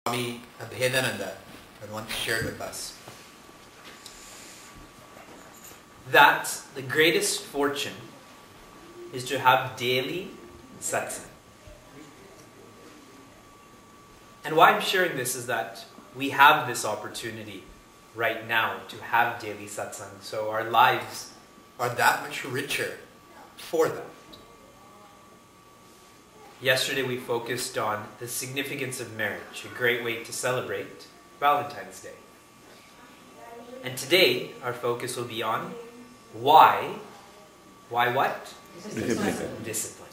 Swami Abhedananda had once shared with us that the greatest fortune is to have daily satsang. And why I'm sharing this is that we have this opportunity right now to have daily satsang. So our lives are that much richer for that. Yesterday we focused on the significance of marriage, a great way to celebrate Valentine's Day. And today our focus will be on why what? Discipline.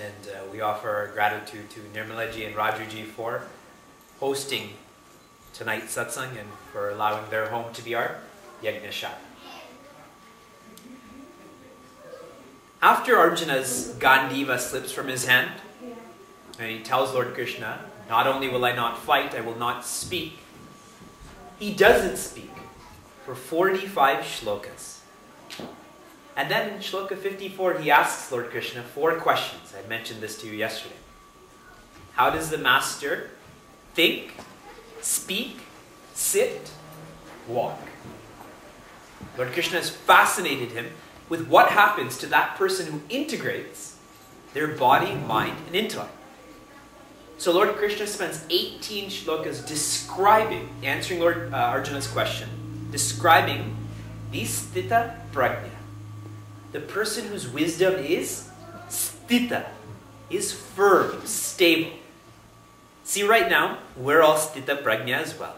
And we offer our gratitude to Nirmalaji and Rajuji for hosting tonight's satsang and for allowing their home to be our Yagnashata. After Arjuna's Gandiva slips from his hand, and he tells Lord Krishna, not only will I not fight, I will not speak. He doesn't speak for 45 shlokas. And then in shloka 54, he asks Lord Krishna 4 questions. I mentioned this to you yesterday. How does the master think, speak, sit, walk? Lord Krishna has fascinated him with what happens to that person who integrates their body, mind, and intellect. So Lord Krishna spends 18 shlokas describing, answering Lord Arjuna's question, describing the sthita prajna. The person whose wisdom is sthita, is firm, stable. See, right now, we're all sthita prajna as well.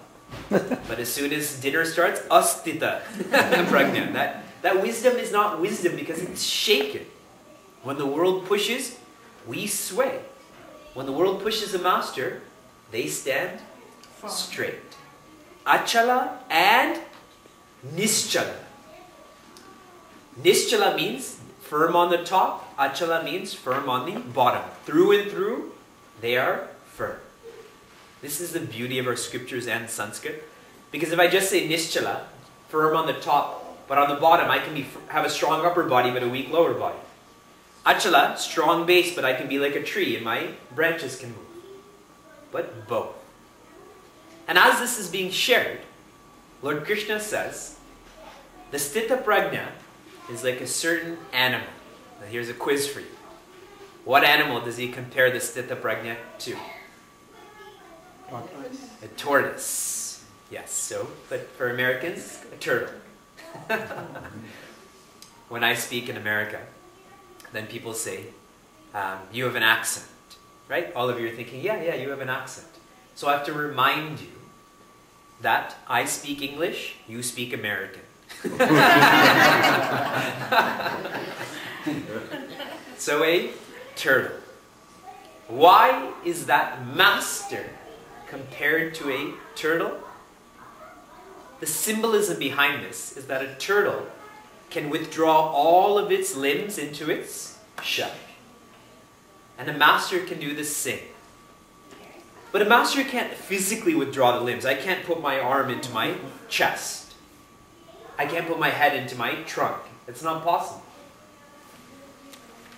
But as soon as dinner starts, asthita prajna. That wisdom is not wisdom because it's shaken. When the world pushes, we sway. When the world pushes a master, they stand straight. Achala and nischala. Nischala means firm on the top. Achala means firm on the bottom. Through and through, they are firm. This is the beauty of our scriptures and Sanskrit. Because if I just say nischala, firm on the top, but on the bottom I can have a strong upper body but a weak lower body. Achala, strong base, but I can be like a tree and my branches can move. But both. And as this is being shared, Lord Krishna says, the sthita prajna is like a certain animal. Now here's a quiz for you. What animal does he compare the sthita prajna to? Tortoise. A tortoise. Yes, so, but for Americans, a turtle. When I speak in America, then people say, you have an accent, right? All of you are thinking, yeah, you have an accent. So I have to remind you that I speak English, you speak American. So a turtle. Why is that master compared to a turtle? The symbolism behind this is that a turtle can withdraw all of its limbs into its shell. And a master can do the same. But a master can't physically withdraw the limbs. I can't put my arm into my chest. I can't put my head into my trunk. It's not possible.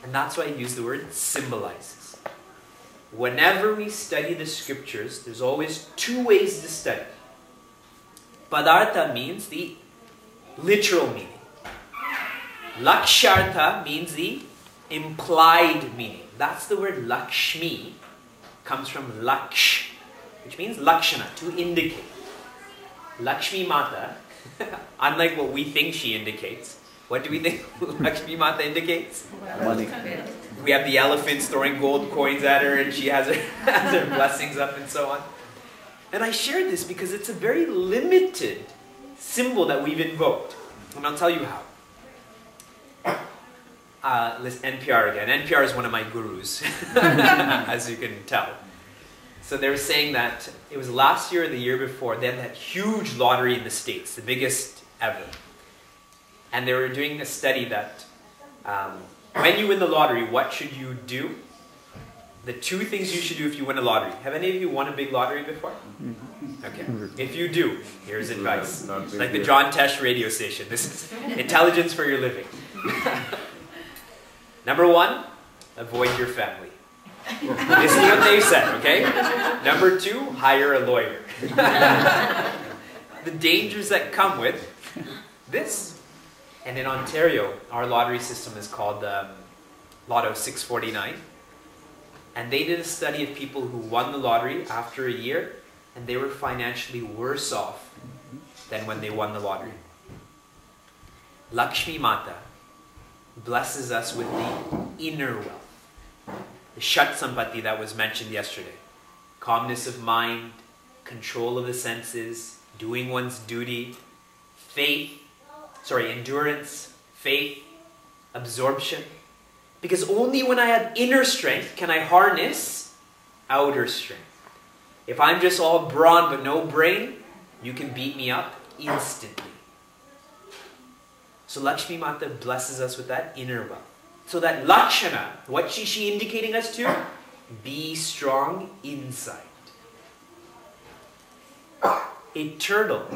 And that's why I use the word symbolizes. Whenever we study the scriptures, there's always 2 ways to study. Padartha means the literal meaning. Lakshartha means the implied meaning. That's the word Lakshmi, comes from Laksh, which means Lakshana, to indicate. Lakshmi Mata, unlike what we think she indicates, what do we think Lakshmi Mata indicates? Money. We have the elephants throwing gold coins at her and she has her blessings up and so on. And I shared this because it's a very limited symbol that we've invoked. And I'll tell you how. Listen, NPR again. NPR is one of my gurus, as you can tell. So they were saying that it was last year or the year before, they had that huge lottery in the States, the biggest ever. And they were doing a study that when you win the lottery, what should you do? The 2 things you should do if you win a lottery. Have any of you won a big lottery before? Okay. If you do, here's advice. Like the John Tesh radio station. This is intelligence for your living. Number 1, avoid your family. This is what they said, okay? Number 2, hire a lawyer. The dangers that come with this. And in Ontario, our lottery system is called Lotto 649. And they did a study of people who won the lottery after a year, and they were financially worse off than when they won the lottery. Lakshmi Mata blesses us with the inner wealth. The Shat Sampati that was mentioned yesterday. Calmness of mind, control of the senses, doing one's duty, endurance, faith, absorption. Because only when I have inner strength can I harness outer strength. If I'm just all brawn but no brain, you can beat me up instantly. So Lakshmi Mata blesses us with that inner wealth. So that Lakshana, what is she indicating us to? Be strong inside. A turtle,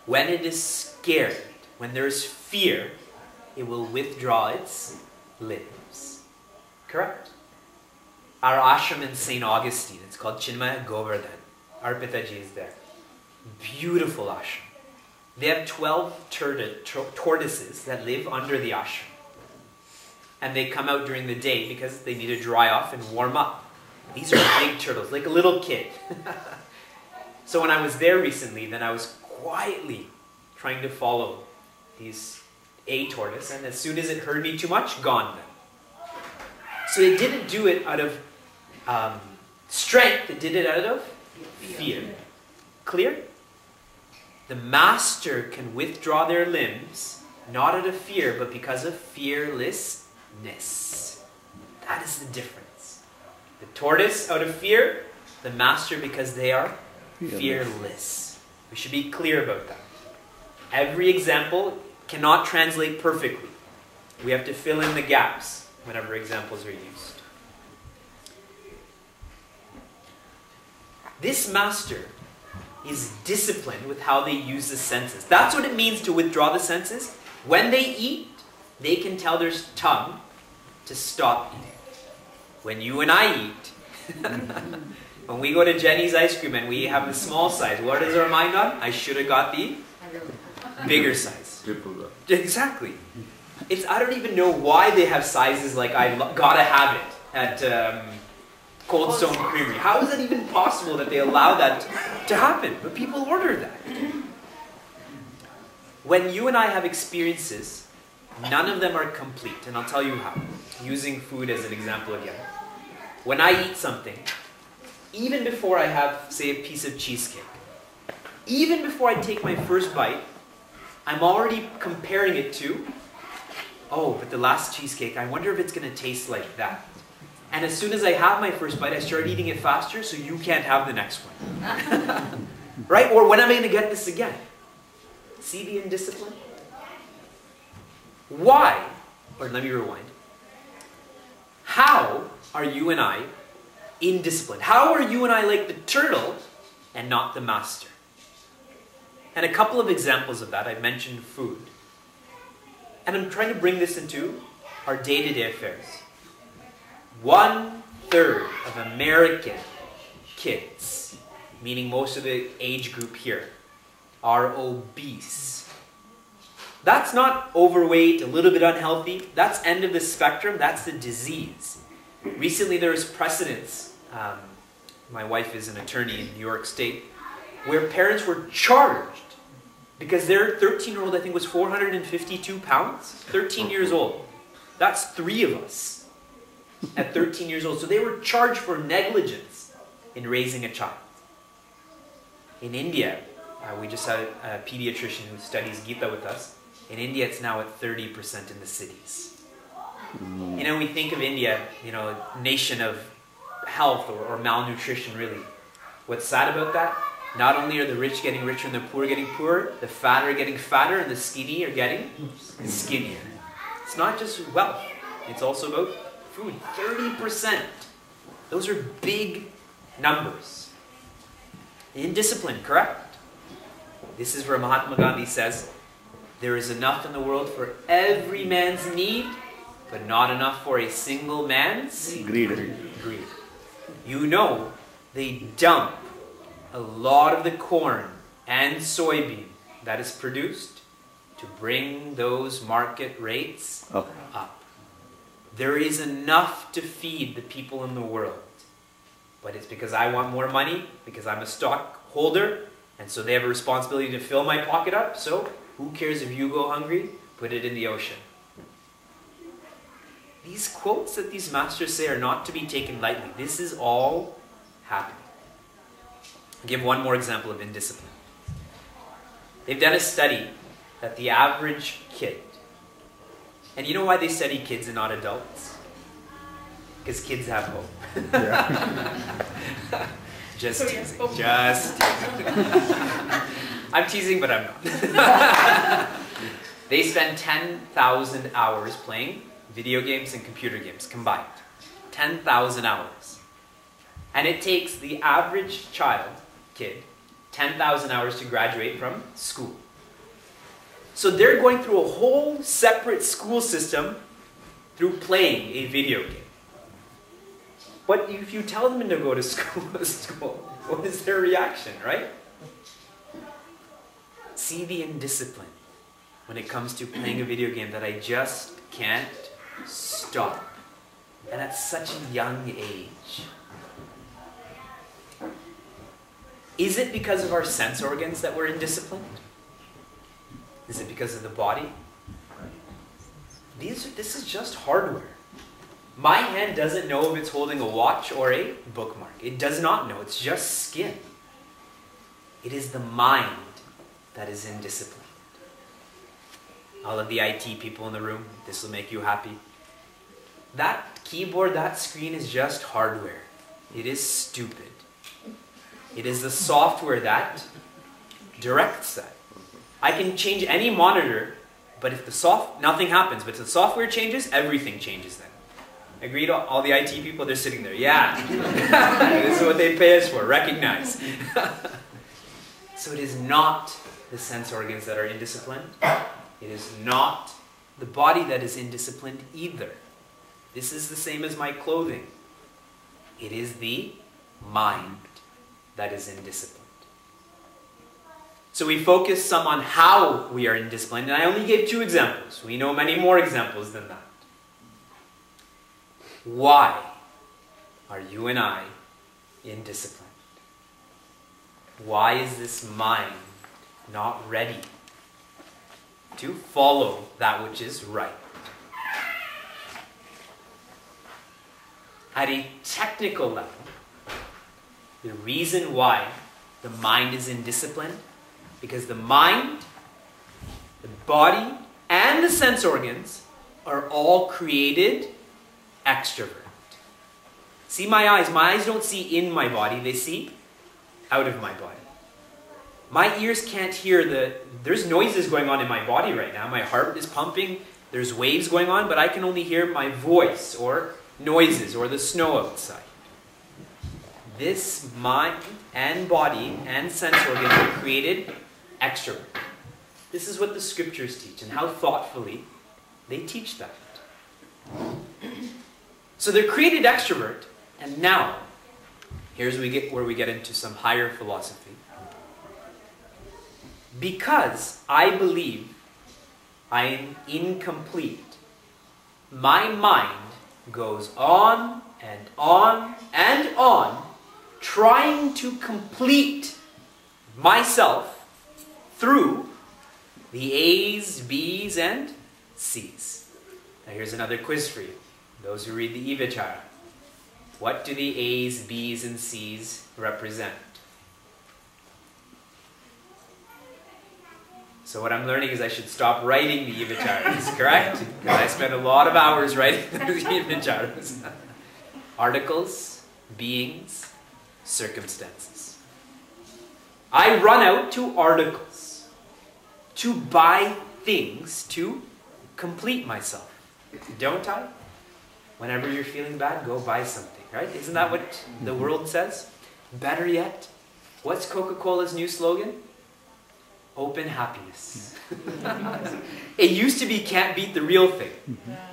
when it is scared, when there is fear, it will withdraw its limbs. Correct? Our ashram in St. Augustine, it's called Chinmaya Govardhan. Arpitaji is there. Beautiful ashram. They have 12 tortoises that live under the ashram. And they come out during the day because they need to dry off and warm up. These are big turtles, like a little kid. So when I was there recently, then I was quietly trying to follow a tortoise, and as soon as it heard me too much, gone then. So it didn't do it out of strength, it did it out of fear. Clear? The master can withdraw their limbs, not out of fear, but because of fearlessness. That is the difference. The tortoise out of fear, the master because they are fearless. We should be clear about that. Every example cannot translate perfectly. We have to fill in the gaps whenever examples are used. This master is disciplined with how they use the senses. That's what it means to withdraw the senses. When they eat, they can tell their tongue to stop eating. When you and I eat, when we go to Jenny's ice cream and we have the small size, what is our mind on? I should have got the bigger size. Exactly. I don't even know why they have sizes like I gotta have it at Cold Stone Creamery. How is it even possible that they allow that to happen? But people order that. When you and I have experiences, none of them are complete. And I'll tell you how. Using food as an example again. When I eat something, even before I have, say, a piece of cheesecake, even before I take my first bite, I'm already comparing it to, oh, but the last cheesecake, I wonder if it's going to taste like that. And as soon as I have my first bite, I start eating it faster so you can't have the next one. Right? Or when am I going to get this again? See the indiscipline? Why? Or let me rewind. How are you and I indisciplined? How are you and I like the turtle and not the master? And a couple of examples of that. I mentioned food. And I'm trying to bring this into our day-to-day affairs. 1/3 of American kids, meaning most of the age group here, are obese. That's not overweight, a little bit unhealthy. That's end of the spectrum. That's the disease. Recently there was precedents. My wife is an attorney in New York State, where parents were charged because their 13-year-old, I think, was 452 pounds. 13 years old. That's 3 of us at 13 years old. So they were charged for negligence in raising a child. In India, we just had a pediatrician who studies Gita with us. In India, it's now at 30% in the cities. You know, we think of India, you know, nation of health or malnutrition, really. What's sad about that? Not only are the rich getting richer and the poor getting poorer, the fat are getting fatter and the skinny are getting skinnier. It's not just wealth. It's also about food. 30%. Those are big numbers. Indiscipline, correct? This is where Mahatma Gandhi says, there is enough in the world for every man's need but not enough for a single man's Greed. greed. You know, they dump a lot of the corn and soybean that is produced to bring those market rates up. There is enough to feed the people in the world. But it's because I want more money, because I'm a stockholder, and so they have a responsibility to fill my pocket up. So who cares if you go hungry? Put it in the ocean. These quotes that these masters say are not to be taken lightly. This is all happening. I'll give one more example of indiscipline. They've done a study that the average kid, and you know why they study kids and not adults? Because kids have hope. Yeah. Just teasing. Just teasing. I'm teasing, but I'm not. They spend 10,000 hours playing video games and computer games combined. 10,000 hours. And it takes the average kid, 10,000 hours to graduate from school. So they're going through a whole separate school system through playing a video game. But if you tell them to go to school, what is their reaction, right? See the indiscipline when it comes to playing a video game that I just can't stop. And at such a young age. Is it because of our sense organs that we're indisciplined? Is it because of the body? This is just hardware. My hand doesn't know if it's holding a watch or a bookmark. It does not know. It's just skin. It is the mind that is indisciplined. All of the IT people in the room, this will make you happy. That keyboard, that screen is just hardware. It is stupid. It is the software that directs that. I can change any monitor, but if nothing happens. But if the software changes, everything changes then. Agreed? All the IT people, they're sitting there. Yeah. This is what they pay us for. Recognize. So it is not the sense organs that are indisciplined. It is not the body that is indisciplined either. This is the same as my clothing. It is the mind that is indisciplined. So we focus some on how we are indisciplined, and I only gave 2 examples. We know many more examples than that. Why are you and I indisciplined? Why is this mind not ready to follow that which is right? At a technical level, the reason why the mind is indisciplined, because the mind, the body, and the sense organs are all created extrovert. See my eyes. My eyes don't see in my body. They see out of my body. My ears can't hear there's noises going on in my body right now. My heart is pumping. There's waves going on, but I can only hear my voice or noises or the snow outside. This mind and body and sense organs are created extrovert. This is what the scriptures teach and how thoughtfully they teach that. So they're created extrovert, and now, here's where we get into some higher philosophy. Because I believe I am incomplete, my mind goes on and on and on, trying to complete myself through the A's, B's, and C's. Now here's another quiz for you. Those who read the Acharya. What do the A's, B's, and C's represent? So what I'm learning is I should stop writing the Acharyas, correct? Because I spent a lot of hours writing the Acharyas. Articles, beings, circumstances. I run out to articles, to buy things, to complete myself. Don't I? Whenever you're feeling bad, go buy something, right? Isn't that what the world says? Better yet, what's Coca-Cola's new slogan? Open happiness. It used to be can't beat the real thing.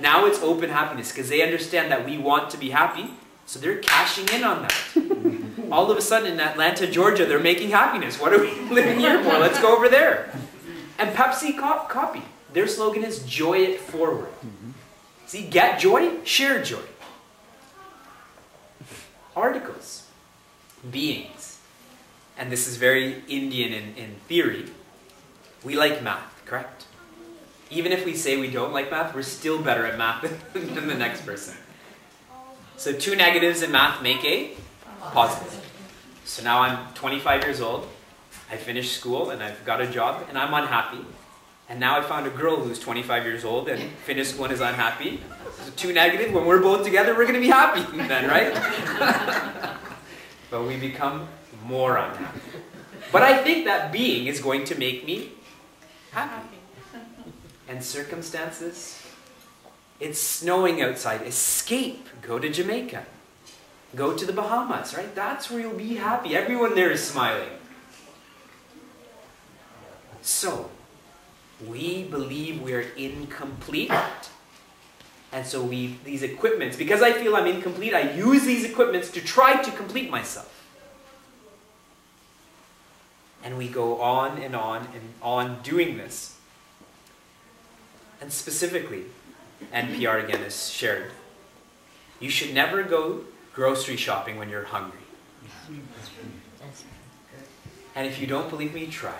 Now it's open happiness because they understand that we want to be happy, so they're cashing in on that. All of a sudden in Atlanta, Georgia, they're making happiness. What are we living here for? Let's go over there. And Pepsi copy. Their slogan is joy it forward. See, get joy, share joy. Articles, beings. And this is very Indian in theory. We like math, correct? Even if we say we don't like math, we're still better at math than the next person. So 2 negatives in math make a positive. So now I'm 25 years old. I finished school and I've got a job and I'm unhappy. And now I found a girl who's 25 years old and finished school and is unhappy. So 2 negative, when we're both together, we're going to be happy then, right? But we become more unhappy. But I think that being is going to make me happy. And circumstances, it's snowing outside. Escape. Go to Jamaica. Go to the Bahamas, right? That's where you'll be happy. Everyone there is smiling. So, we believe we're incomplete. And so these equipments, because I feel I'm incomplete, I use these equipments to try to complete myself. And we go on and on and on doing this. And specifically, NPR again is shared, you should never go grocery shopping when you're hungry. And if you don't believe me, try.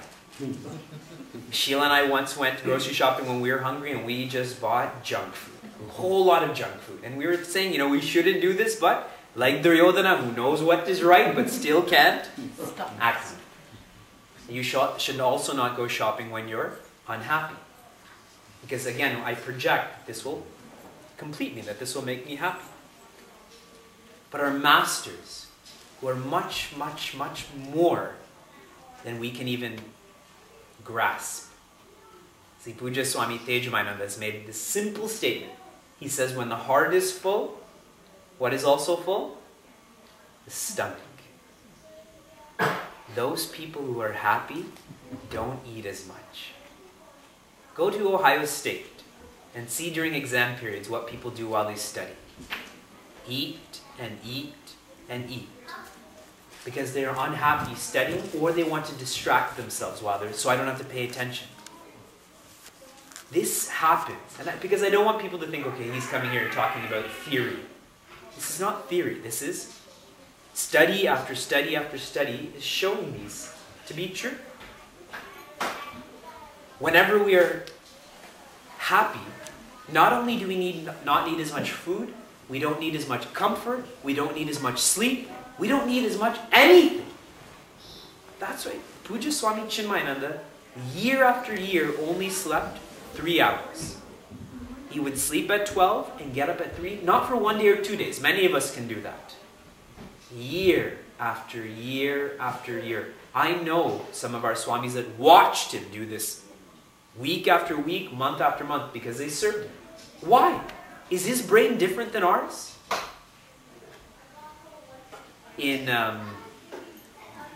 Sheila and I once went grocery shopping when we were hungry and we just bought junk food. A whole lot of junk food. And we were saying, we shouldn't do this, but like Duryodhana, who knows what is right but still can't act. You should also not go shopping when you're unhappy. Because again, I project this will complete me, that this will make me happy. But our masters, who are much, much, much more than we can even grasp. See, Puja Swami Tejamananda has made this simple statement. He says, when the heart is full, what is also full? The stomach. Those people who are happy don't eat as much. Go to Ohio State and see during exam periods what people do while they study. Eat and eat and eat. Because they are unhappy studying or they want to distract themselves so I don't have to pay attention. This happens. Because I don't want people to think, okay, he's coming here talking about theory. This is not theory. This is study after study after study is showing these to be true. Whenever we are happy, not only do we not need as much food, we don't need as much comfort, we don't need as much sleep, we don't need as much anything. That's right. Puja Swami Chinmaya, year after year, only slept 3 hours. He would sleep at 12 and get up at 3, not for 1 day or 2 days. Many of us can do that. Year after year after year. I know some of our Swamis that watched him do this week after week, month after month, because they served him. Why? Is his brain different than ours? In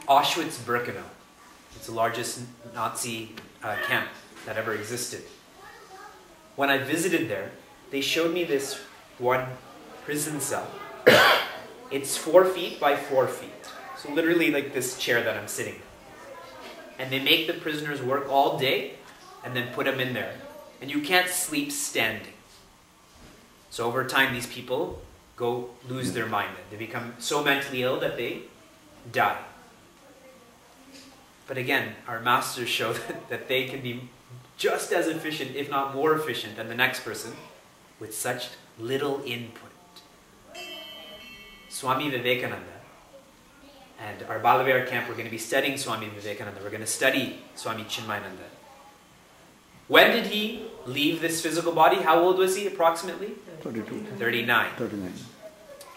Auschwitz-Birkenau, it's the largest Nazi camp that ever existed. When I visited there, they showed me this one prison cell. It's 4 feet by 4 feet. So literally like this chair that I'm sitting in. And they make the prisoners work all day and then put them in there. And you can't sleep standing. So over time, these people lose their mind. They become so mentally ill that they die. But again, our masters show that they can be just as efficient, if not more efficient, than the next person with such little input. Swami Vivekananda and our Balavihar camp, we're going to be studying Swami Vivekananda. We're going to study Swami Chinmayananda. When did he leave this physical body? How old was he approximately? 32. 39. 39.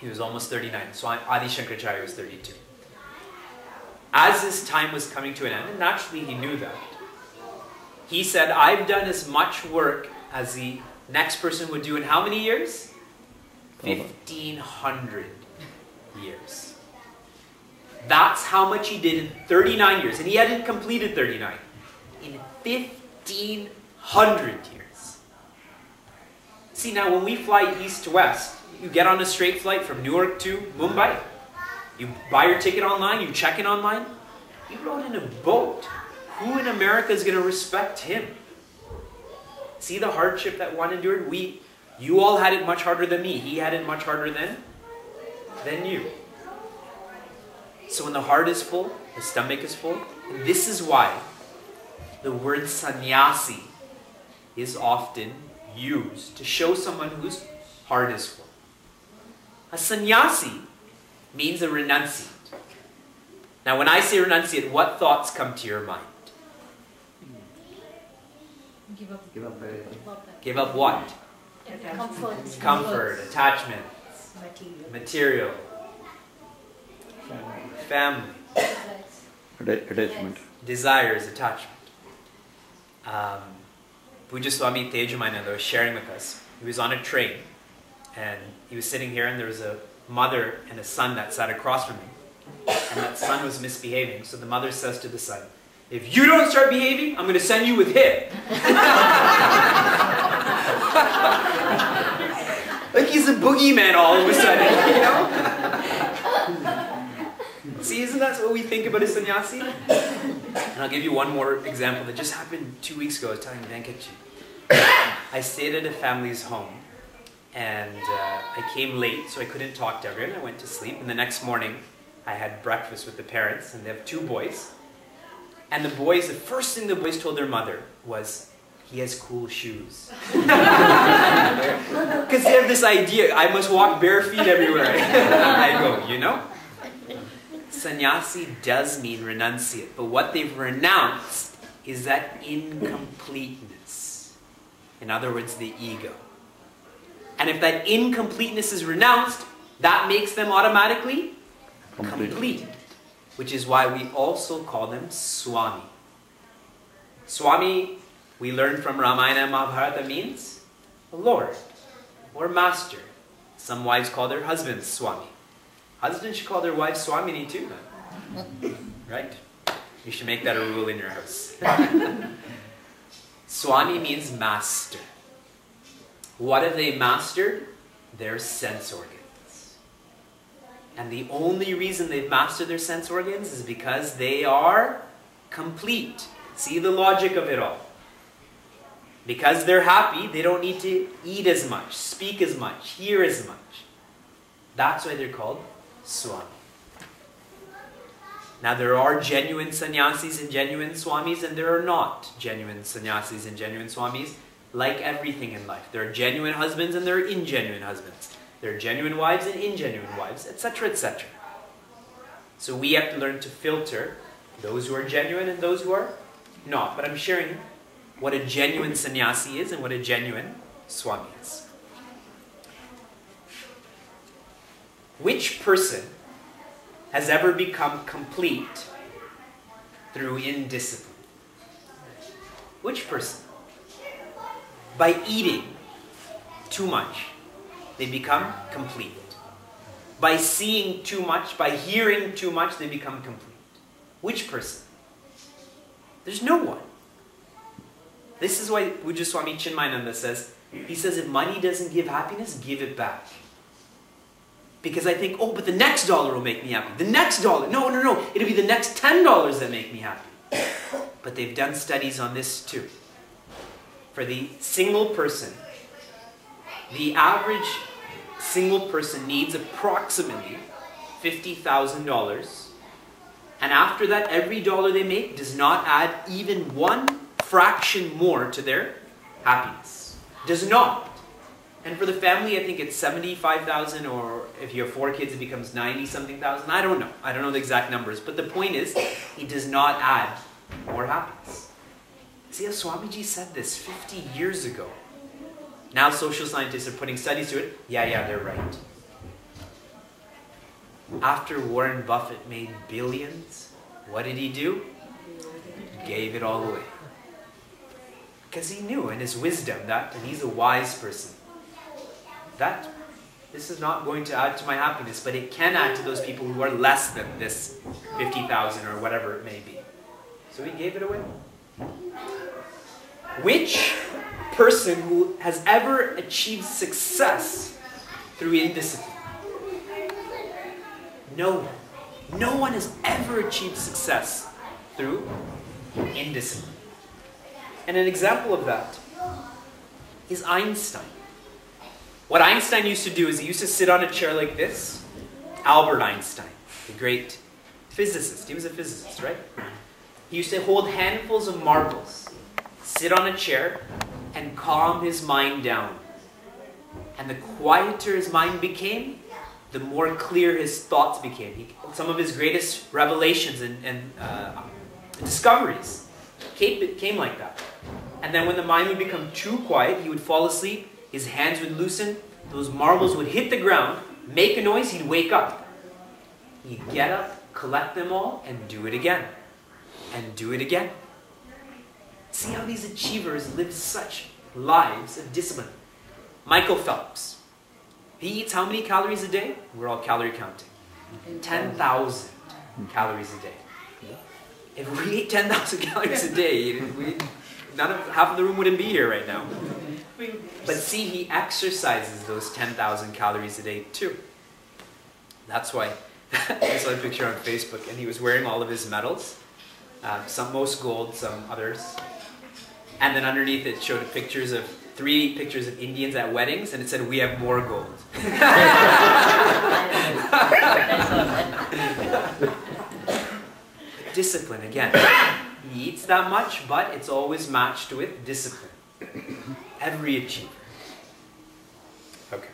He was almost 39. So Adi Shankaracharya was 32. As his time was coming to an end, and naturally he knew that, he said, I've done as much work as the next person would do in how many years? 1,500 years. That's how much he did in 39 years. And he hadn't completed 39. in 1,500 years. See, now when we fly east to west, you get on a straight flight from Newark to Mumbai. You buy your ticket online, you check in online. He rode in a boat. Who in America is going to respect him? See the hardship that one endured? You all had it much harder than me. He had it much harder than you. So when the heart is full, the stomach is full. And this is why the word sannyasi is often used to show someone whose heart is full. A sannyasi means a renunciate. Now when I say renunciate, what thoughts come to your mind? Give up. Give up what? Comfort, attachment, material, family, attachment, desires, attachment. Puja Swami Tejamananda was sharing with us. He was on a train and he was sitting here and there was a mother and a son that sat across from him. And that son was misbehaving. So the mother says to the son, "If you don't start behaving, I'm going to send you with him." Like he's a boogeyman all of a sudden, you know? See, isn't that what we think about a sannyasi? And I'll give you one more example that just happened 2 weeks ago. I was telling Vivekji. I stayed at a family's home and I came late, so I couldn't talk to everyone. I went to sleep, and the next morning I had breakfast with the parents, and they have 2 boys. And the first thing the boys told their mother was, "He has cool shoes." Because they have this idea, I must walk bare feet everywhere I go, you know? Sannyasi does mean renunciate, but what they've renounced is that incompleteness. In other words, the ego. And if that incompleteness is renounced, that makes them automatically complete. Which is why we also call them Swami. Swami, we learned from Ramayana and Mahabharata, means Lord or Master. Some wives call their husbands Swami. Husbands should call their wives Swamini too, right? You should make that a rule in your house. Swami means master. What have they mastered? Their sense organs. And the only reason they've mastered their sense organs is because they are complete. See the logic of it all. Because they're happy, they don't need to eat as much, speak as much, hear as much. That's why they're called Swami. Now there are genuine sannyasis and genuine swamis, and there are not genuine sannyasis and genuine swamis. Like everything in life. There are genuine husbands and there are ingenuine husbands. There are genuine wives and ingenuine wives, etc., etc. So we have to learn to filter those who are genuine and those who are not. But I'm sharing what a genuine sannyasi is and what a genuine swami is. Which person has ever become complete through indiscipline? Which person? By eating too much, they become complete. By seeing too much, by hearing too much, they become complete. Which person? There's no one. This is why Puja Swami Chinmaya says, he says, if money doesn't give happiness, give it back. Because I think, oh, but the next dollar will make me happy. The next dollar. No. It'll be the next $10 that make me happy. But they've done studies on this too. For the single person, the average single person needs approximately $50,000. And after that, every dollar they make does not add even one fraction more to their happiness. Does not. And for the family, I think it's 75,000, or if you have 4 kids, it becomes 90-something thousand. I don't know. I don't know the exact numbers. But the point is, it does not add more happiness. See how Swamiji said this 50 years ago. Now social scientists are putting studies to it. Yeah, they're right. After Warren Buffett made billions, what did he do? He gave it all away. Because he knew in his wisdom that, and he's a wise person, that this is not going to add to my happiness, but it can add to those people who are less than this 50,000 or whatever it may be. So he gave it away. Which person who has ever achieved success through indiscipline? No one. No one has ever achieved success through indiscipline. And an example of that is Einstein. What Einstein used to do is he used to sit on a chair like this. Albert Einstein, the great physicist. He was a physicist, right? He used to hold handfuls of marbles, sit on a chair, and calm his mind down. And the quieter his mind became, the more clear his thoughts became. Some of his greatest revelations and discoveries came like that. And then when the mind would become too quiet, he would fall asleep, his hands would loosen, those marbles would hit the ground, make a noise, he'd wake up. He'd get up, collect them all, and do it again. And do it again. See how these achievers live such lives of discipline. Michael Phelps. He eats how many calories a day? We're all calorie counting. 10,000 calories a day. If we ate 10,000 calories a day, half of the room wouldn't be here right now. But see, he exercises those 10,000 calories a day too. That's why I saw a picture on Facebook, and he was wearing all of his medals. Most gold, some others. And then underneath it showed 3 pictures of Indians at weddings, and it said, "We have more gold." Discipline, again. He eats that much, but it's always matched with discipline. Every achiever. Okay.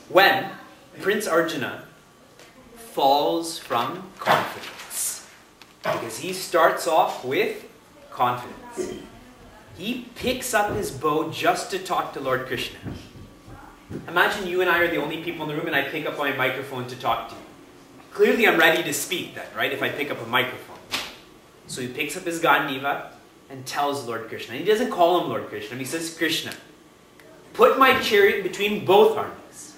When Prince Arjuna falls from confidence, because he starts off with confidence. He picks up his bow just to talk to Lord Krishna. Imagine you and I are the only people in the room, and I pick up my microphone to talk to you. Clearly I'm ready to speak then, right, if I pick up a microphone. So he picks up his Gandiva and tells Lord Krishna. And he doesn't call him Lord Krishna. He says, "Krishna, put my chariot between both armies.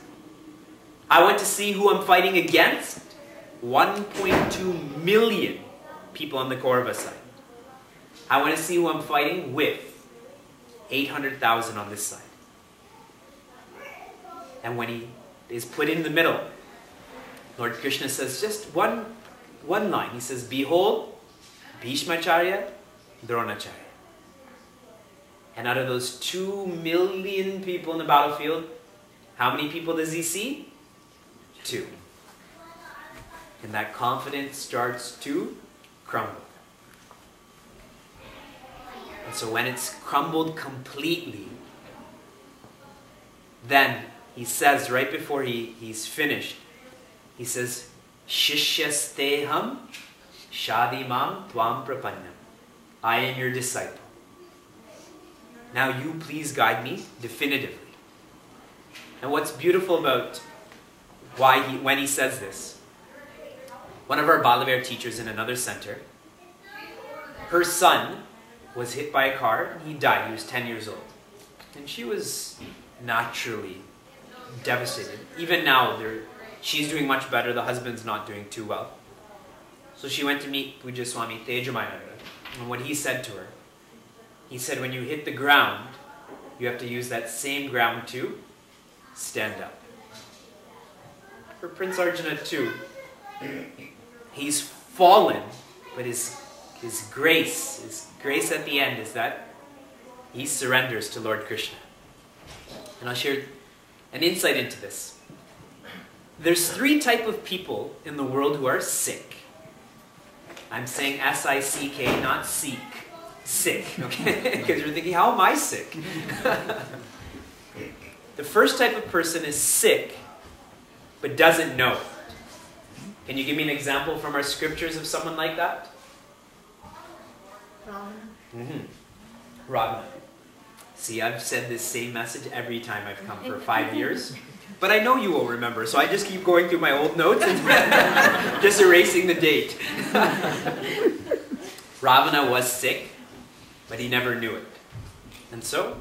I want to see who I'm fighting against. 1.2 million people on the Kaurava side. I want to see who I'm fighting with. 800,000 on this side." And when he is put in the middle, Lord Krishna says just one line. He says, "Behold, Bhishmacharya, Dronacharya." And out of those 2 million people in the battlefield, how many people does he see? 2. And that confidence starts to crumble. And so when it's crumbled completely, then he says, right before he's finished, he says, "Shishyasteham shadimam tvam prapannam." I am your disciple. Now you please guide me definitively. And what's beautiful about when he says this, one of our Balavar teachers in another center, her son was hit by a car and he died. He was 10 years old. And she was naturally devastated. Even now, she's doing much better. The husband's not doing too well. So she went to meet Puja Swami Tejamaya. And what he said to her, he said, when you hit the ground, you have to use that same ground to stand up. For Prince Arjuna too, he's fallen, but his grace at the end is that he surrenders to Lord Krishna. And I'll share an insight into this. There's 3 types of people in the world who are sick. I'm saying S-I-C-K, not seek. Sick, okay? Because you're thinking, how am I sick? The first type of person is sick, but doesn't know. Can you give me an example from our scriptures of someone like that? Ravana. See, I've said this same message every time I've come for 5 years. But I know you will remember, so I just keep going through my old notes and just erasing the date. Ravana was sick, but he never knew it. And so,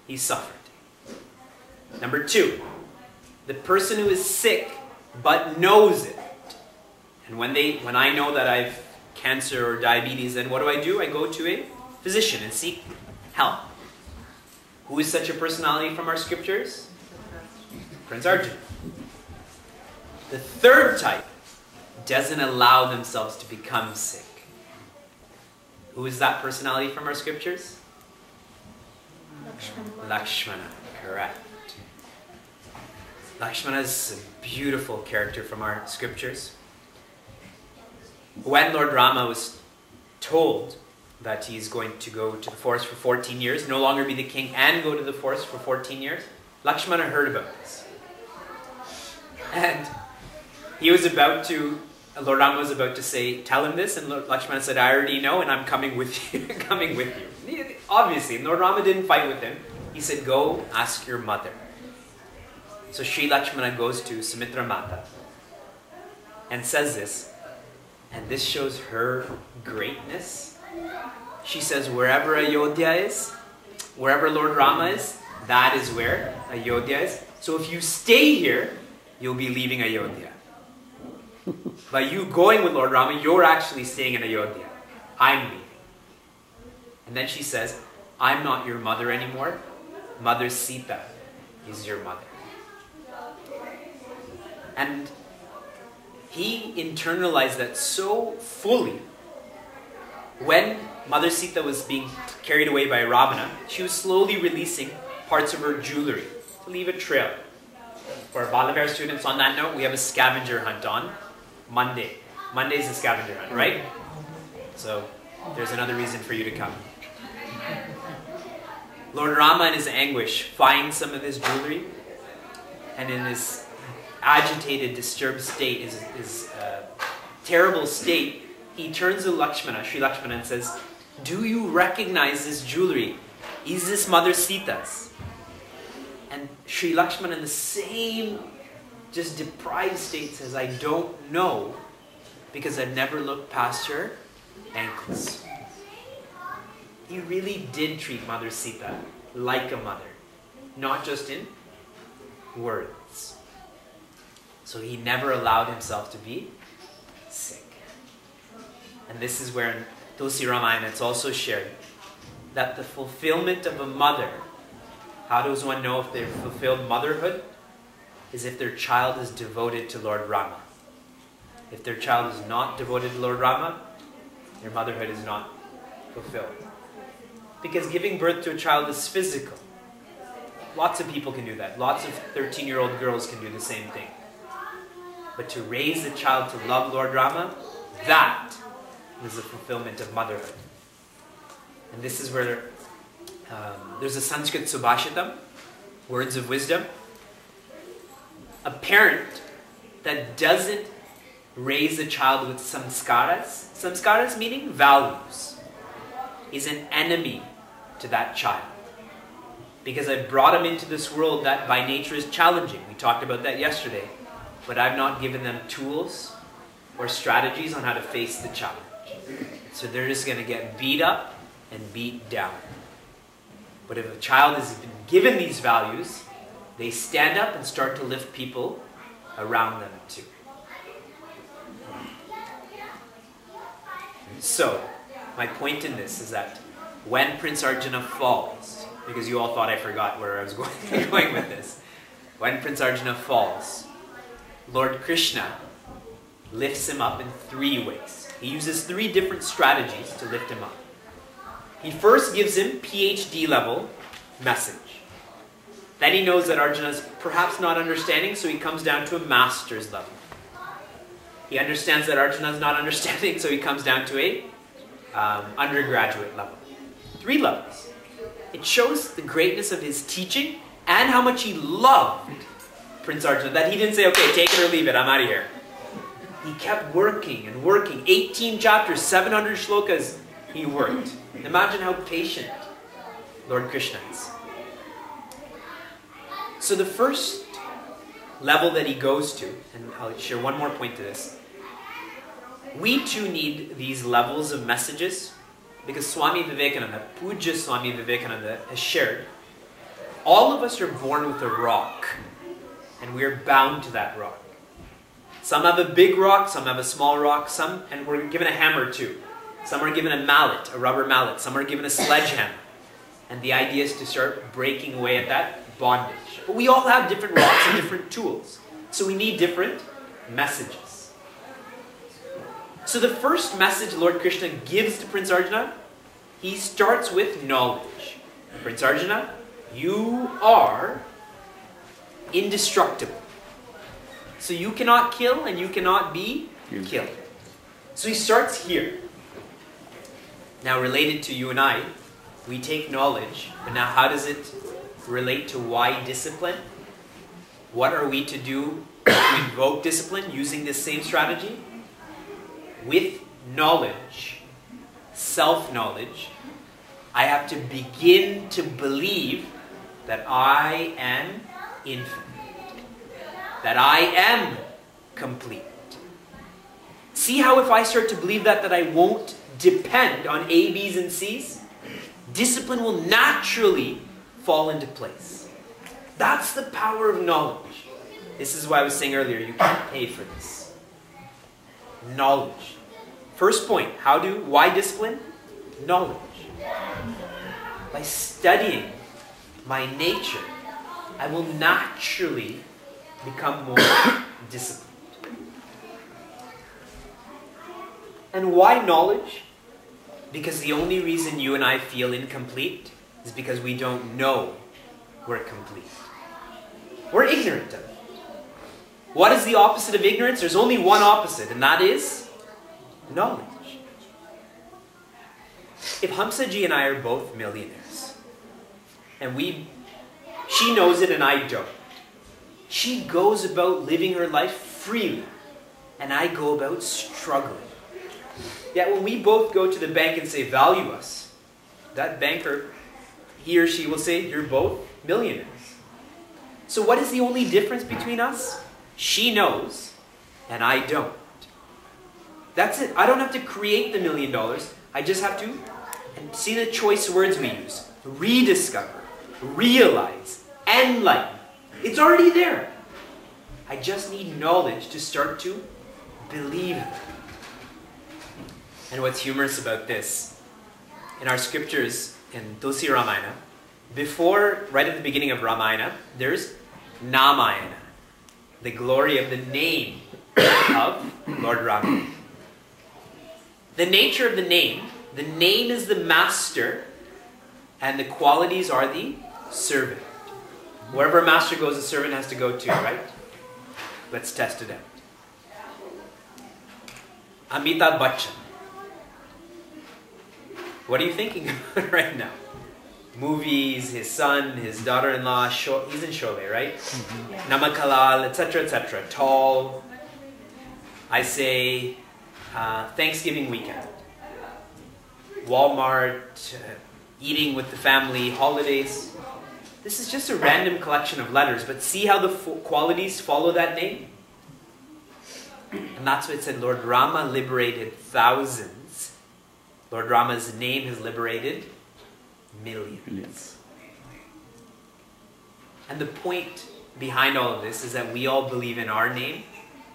he suffered. Number 2, the person who is sick, but knows it. And when I know that I've cancer or diabetes, then what do? I go to a physician and seek help. Who is such a personality from our scriptures? Prince Arjuna. The third type doesn't allow themselves to become sick. Who is that personality from our scriptures? Lakshmana. Correct. Lakshmana is a beautiful character from our scriptures. When Lord Rama was told that he's going to go to the forest for 14 years, no longer be the king and go to the forest for 14 years, Lakshmana heard about this. And he was about to, Lord Rama was about to say, tell him this, and Lakshmana said, I already know, and I'm coming with you. Coming with you. Obviously, Lord Rama didn't fight with him. He said, go ask your mother. So Sri Lakshmana goes to Sumitra Mata and says this, and this shows her greatness. She says, wherever Ayodhya is, wherever Lord Rama is, that is where Ayodhya is. So if you stay here, you'll be leaving Ayodhya. By you going with Lord Rama, you're actually staying in Ayodhya. I'm leaving. And then she says, I'm not your mother anymore. Mother Sita is your mother. And he internalized that so fully. When Mother Sita was being carried away by Ravana, she was slowly releasing parts of her jewelry to leave a trail. For our Balavar students, on that note, we have a scavenger hunt on Monday. Monday's a scavenger hunt, right? So there's another reason for you to come. Lord Rama, in his anguish, finds some of his jewelry, and in his agitated, disturbed state, his terrible state, he turns to Lakshmana, Sri Lakshmana, and says, do you recognize this jewelry? Is this Mother Sita's? And Sri Lakshmana, in the same just deprived state, says, I don't know, because I've never looked past her ankles. He really did treat Mother Sita like a mother, not just in words. So he never allowed himself to be sick. And this is where in Tulsi Ramayana it's also shared that the fulfillment of a mother, how does one know if they've fulfilled motherhood? Is if their child is devoted to Lord Rama. If their child is not devoted to Lord Rama, their motherhood is not fulfilled. Because giving birth to a child is physical. Lots of people can do that. Lots of 13-year-old girls can do the same thing. But to raise a child to love Lord Rama, that is the fulfillment of motherhood. And this is where there's a Sanskrit Subhashitam, words of wisdom. A parent that doesn't raise a child with samskaras meaning values, is an enemy to that child. Because I brought him into this world that by nature is challenging. We talked about that yesterday. But I've not given them tools or strategies on how to face the challenge. So they're just going to get beat up and beat down. But if a child has been given these values, they stand up and start to lift people around them too. So, my point in this is that when Prince Arjuna falls, because you all thought I forgot where I was going with this. When Prince Arjuna falls, Lord Krishna lifts him up in 3 ways. He uses 3 different strategies to lift him up. He first gives him PhD level message. Then he knows that Arjuna is perhaps not understanding, so he comes down to a master's level. He understands that Arjuna is not understanding, so he comes down to a undergraduate level. 3 levels. It shows the greatness of his teaching and how much he loved Prince Arjuna, that he didn't say, okay, take it or leave it, I'm out of here. He kept working and working. 18 chapters, 700 shlokas, he worked. Imagine how patient Lord Krishna is. So the first level that he goes to, and I'll share one more point to this, we too need these levels of messages, because Swami Vivekananda, Puja Swami Vivekananda, has shared, all of us are born with a rock, and we are bound to that rock. Some have a big rock, some have a small rock, and we're given a hammer too. Some are given a mallet, a rubber mallet. Some are given a sledgehammer. And the idea is to start breaking away at that bondage. But we all have different rocks and different tools. So we need different messages. So the first message Lord Krishna gives to Prince Arjuna, he starts with knowledge. Prince Arjuna, you are indestructible. So you cannot kill and you cannot be killed. So he starts here. Now related to you and I, we take knowledge, but now how does it relate to why discipline? What are we to do to invoke discipline using this same strategy? With knowledge, self-knowledge, I have to begin to believe that I am infinite, that I am complete. See how if I start to believe that I won't depend on A, B's, and C's, discipline will naturally fall into place. That's the power of knowledge. This is why I was saying earlier, you can't pay for this. Knowledge. First point, why discipline? Knowledge. By studying my nature, I will naturally become more disciplined. And why knowledge? Because the only reason you and I feel incomplete is because we don't know we're complete. We're ignorant of it. What is the opposite of ignorance? There's only one opposite, and that is knowledge. If Hamsaji and I are both millionaires, and she knows it and I don't, she goes about living her life freely, and I go about struggling. Yet when we both go to the bank and say, value us, that banker, he or she will say, you're both millionaires. So what is the only difference between us? She knows, and I don't. That's it. I don't have to create the $1 million. I just have to, and see the choice words we use. Rediscover, realize, enlighten. It's already there. I just need knowledge to start to believe it. And what's humorous about this, in our scriptures, in Tulsi Ramayana, right at the beginning of Ramayana, there's Namayana, the glory of the name of Lord Rama. The nature of the name is the master, and the qualities are the servant. Wherever a master goes, a servant has to go too, right? Let's test it out. Amitabh Bachchan. What are you thinking about right now? Movies, his son, his daughter-in-law, he's in Sholay, right? Mm-hmm. Namakalal, etc., etc. Tall. I say Thanksgiving weekend. Walmart, eating with the family, holidays. This is just a random collection of letters, but see how the qualities follow that name? And that's what it said, Lord Rama liberated thousands. Lord Rama's name has liberated millions. And the point behind all of this is that we all believe in our name.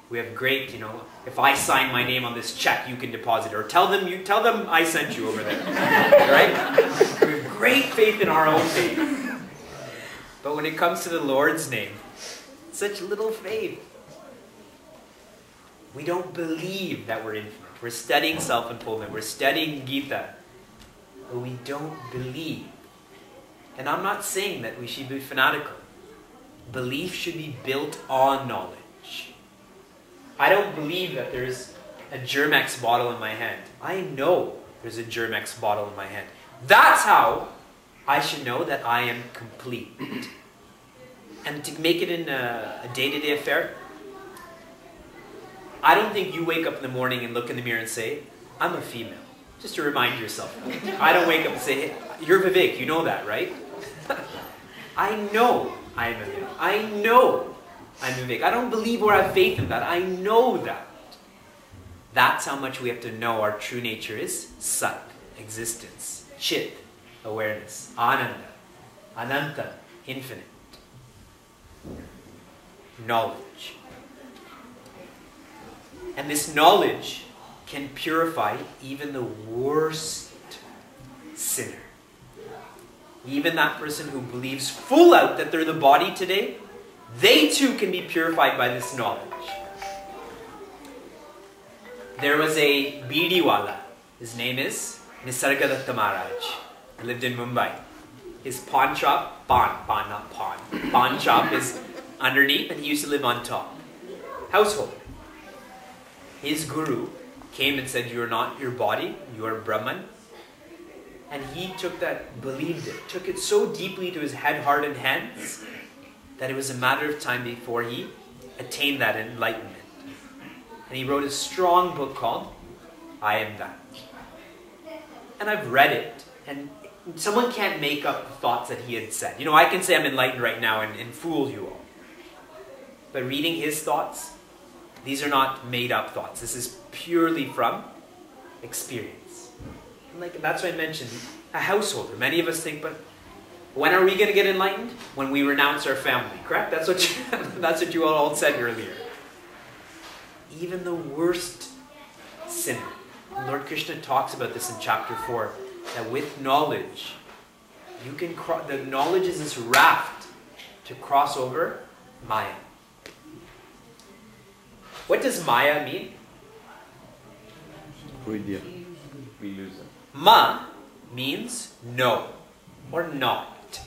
We have great, if I sign my name on this check, you can deposit it. Or tell them I sent you over there. Right? We have great faith in our own name. But when it comes to the Lord's name, such little faith. We don't believe that we're infinite. We're studying self-unfoldment. We're studying Gita. But we don't believe. And I'm not saying that we should be fanatical. Belief should be built on knowledge. I don't believe that there's a Germex bottle in my hand. I know there's a Germex bottle in my hand. That's how I should know that I am complete. And to make it in a day-to-day affair, I don't think you wake up in the morning and look in the mirror and say, I'm a female. Just to remind yourself. I don't wake up and say, hey, you're Vivek, you know that, right? I know I'm a Vivek. I know I'm Vivek. I don't believe or have faith in that. I know that. That's how much we have to know our true nature is Sat, existence, Chit, awareness, Ananda, Ananta, infinite, knowledge. And this knowledge can purify even the worst sinner. Even that person who believes full out that they're the body today, they too can be purified by this knowledge. There was a bidiwala. His name is Nisargadatta Maharaj. He lived in Mumbai. His pawn shop, pawn shop is underneath, and he used to live on top. Householder. His guru came and said, "You are not your body, you are Brahman." And he took that, believed it, took it so deeply to his head, heart, and hands that it was a matter of time before he attained that enlightenment. And he wrote a strong book called I Am That. And I've read it, and someone can't make up the thoughts that he had said. You know, I can say I'm enlightened right now and fool you all. But reading his thoughts, these are not made up thoughts. This is purely from experience. And like, that's why I mentioned a householder. Many of us think, but when are we going to get enlightened? When we renounce our family, correct? That's what you all said earlier. Even the worst sinner. Lord Krishna talks about this in chapter 4, that with knowledge, you can the knowledge is this raft to cross over Maya. What does Maya mean? Vidya. Illusion. Ma means no or not.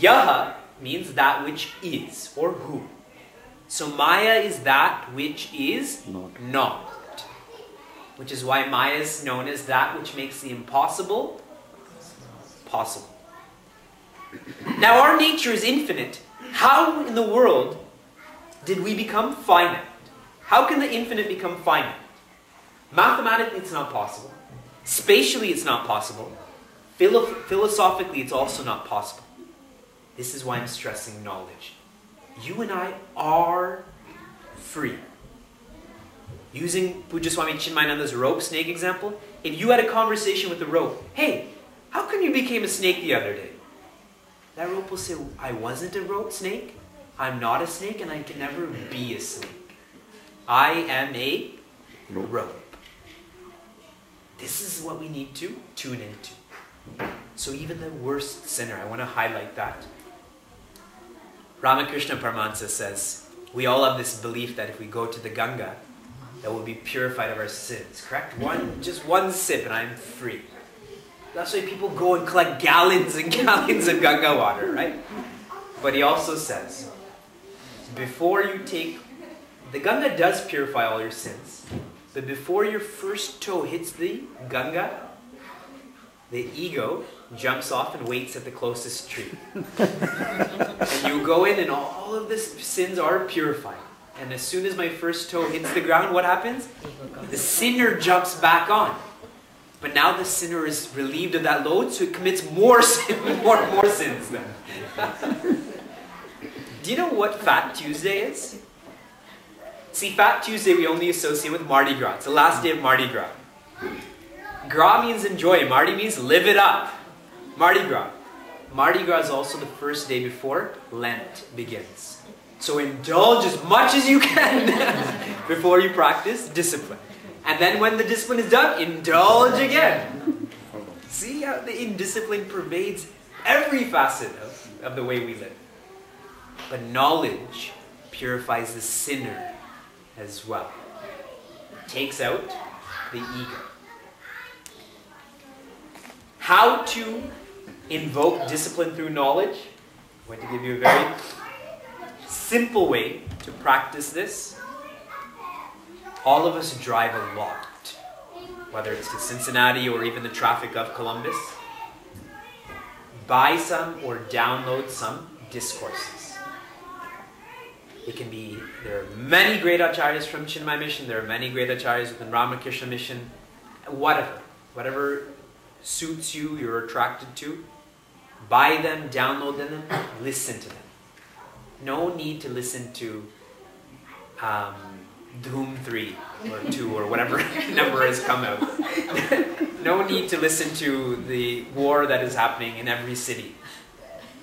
Yaha means that which is or who. So Maya is that which is not. Which is why Maya is known as that which makes the impossible possible. Now our nature is infinite. How in the world did we become finite? How can the infinite become finite? Mathematically it's not possible. Spatially it's not possible. Philosophically it's also not possible. This is why I'm stressing knowledge. You and I are free. Using Pujya Swami Chinmayananda's rope snake example, if you had a conversation with the rope, "Hey, how come you became a snake the other day?" That rope will say, "I wasn't a rope snake, I'm not a snake, and I can never be a snake. I am a rope." This is what we need to tune into. So even the worst sinner, I want to highlight that. Ramakrishna Paramahansa says, we all have this belief that if we go to the Ganga, that we'll be purified of our sins, correct? Just one sip and I'm free. That's why people go and collect gallons and gallons of Ganga water, right? But he also says, before you take, the Ganga does purify all your sins, but before your first toe hits the Ganga, the ego jumps off and waits at the closest tree. And you go in and all of the sins are purified. And as soon as my first toe hits the ground, what happens? The sinner jumps back on. But now the sinner is relieved of that load, so it commits more sins then. Do you know what Fat Tuesday is? See, Fat Tuesday we only associate with Mardi Gras. It's the last day of Mardi Gras. Gras means enjoy. Mardi means live it up. Mardi Gras. Mardi Gras is also the first day before Lent begins. So indulge as much as you can before you practice discipline. And then when the discipline is done, indulge again. See how the indiscipline pervades every facet of the way we live. But knowledge purifies the sinner as well. It takes out the ego. How to invoke discipline through knowledge? I'm going to give you a very simple way to practice this. All of us drive a lot, whether it's to Cincinnati or even the traffic of Columbus. Buy some or download some discourses. It can be, there are many great acharyas from Chinmaya mission, there are many great acharyas within Ramakrishna mission, whatever suits you, you're attracted to. Buy them, download them, listen to them. No need to listen to Doom 3 or 2 or whatever number has come out. No need to listen to the war that is happening in every city.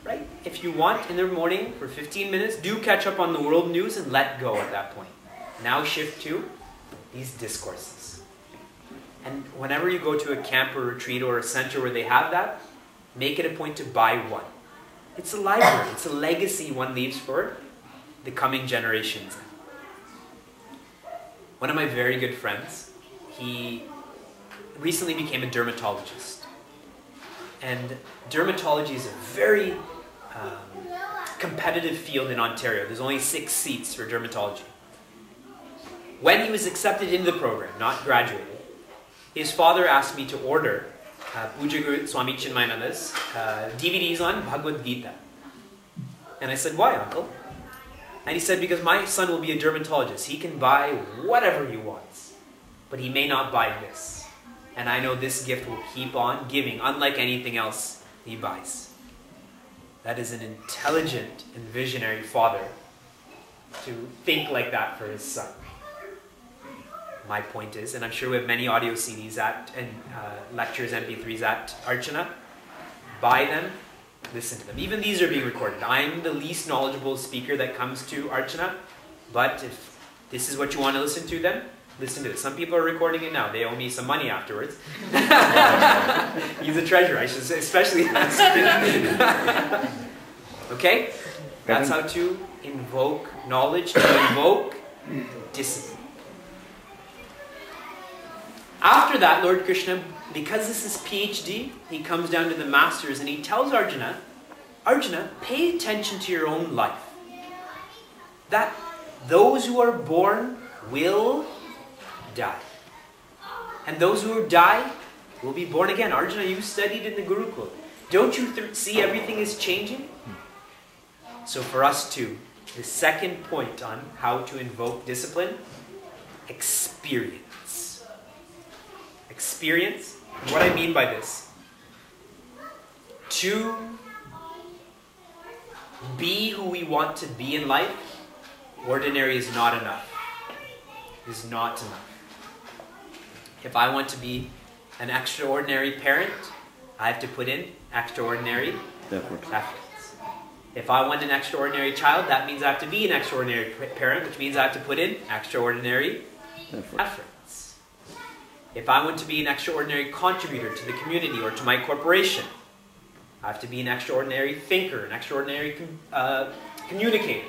Right? If you want, in the morning for 15 minutes, do catch up on the world news and let go at that point. Now shift to these discourses. And whenever you go to a camp or retreat or a center where they have that, make it a point to buy one. It's a library. It's a legacy one leaves for the coming generations. One of my very good friends, he recently became a dermatologist. And dermatology is a very competitive field in Ontario. There's only 6 seats for dermatology. When he was accepted into the program, not graduated, his father asked me to order Puja Guru Swami Chinmayananda's DVDs on Bhagavad Gita. And I said, why, uncle? And he said, because my son will be a dermatologist. He can buy whatever he wants, but he may not buy this. And I know this gift will keep on giving, unlike anything else he buys. That is an intelligent and visionary father to think like that for his son. My point is, and I'm sure we have many audio CDs and lectures, MP3s at Arjuna, buy them, listen to them. Even these are being recorded. I'm the least knowledgeable speaker that comes to Arjuna, but if this is what you want to listen to, then listen to it. Some people are recording it now. They owe me some money afterwards. He's a treasurer, I should say, especially. Okay? That's how to invoke knowledge, to invoke discipline. After that, Lord Krishna, because this is PhD, he comes down to the masters and he tells Arjuna, Arjuna, pay attention to your own life. That those who are born will die. And those who die will be born again. Arjuna, you studied in the Gurukul. Don't you see everything is changing? So for us too, the second point on how to invoke discipline, experience. Experience. And what I mean by this, to be who we want to be in life, ordinary is not enough. Is not enough. If I want to be an extraordinary parent, I have to put in extraordinary efforts. If I want an extraordinary child, that means I have to be an extraordinary parent, which means I have to put in extraordinary efforts. If I want to be an extraordinary contributor to the community or to my corporation, I have to be an extraordinary thinker, an extraordinary communicator.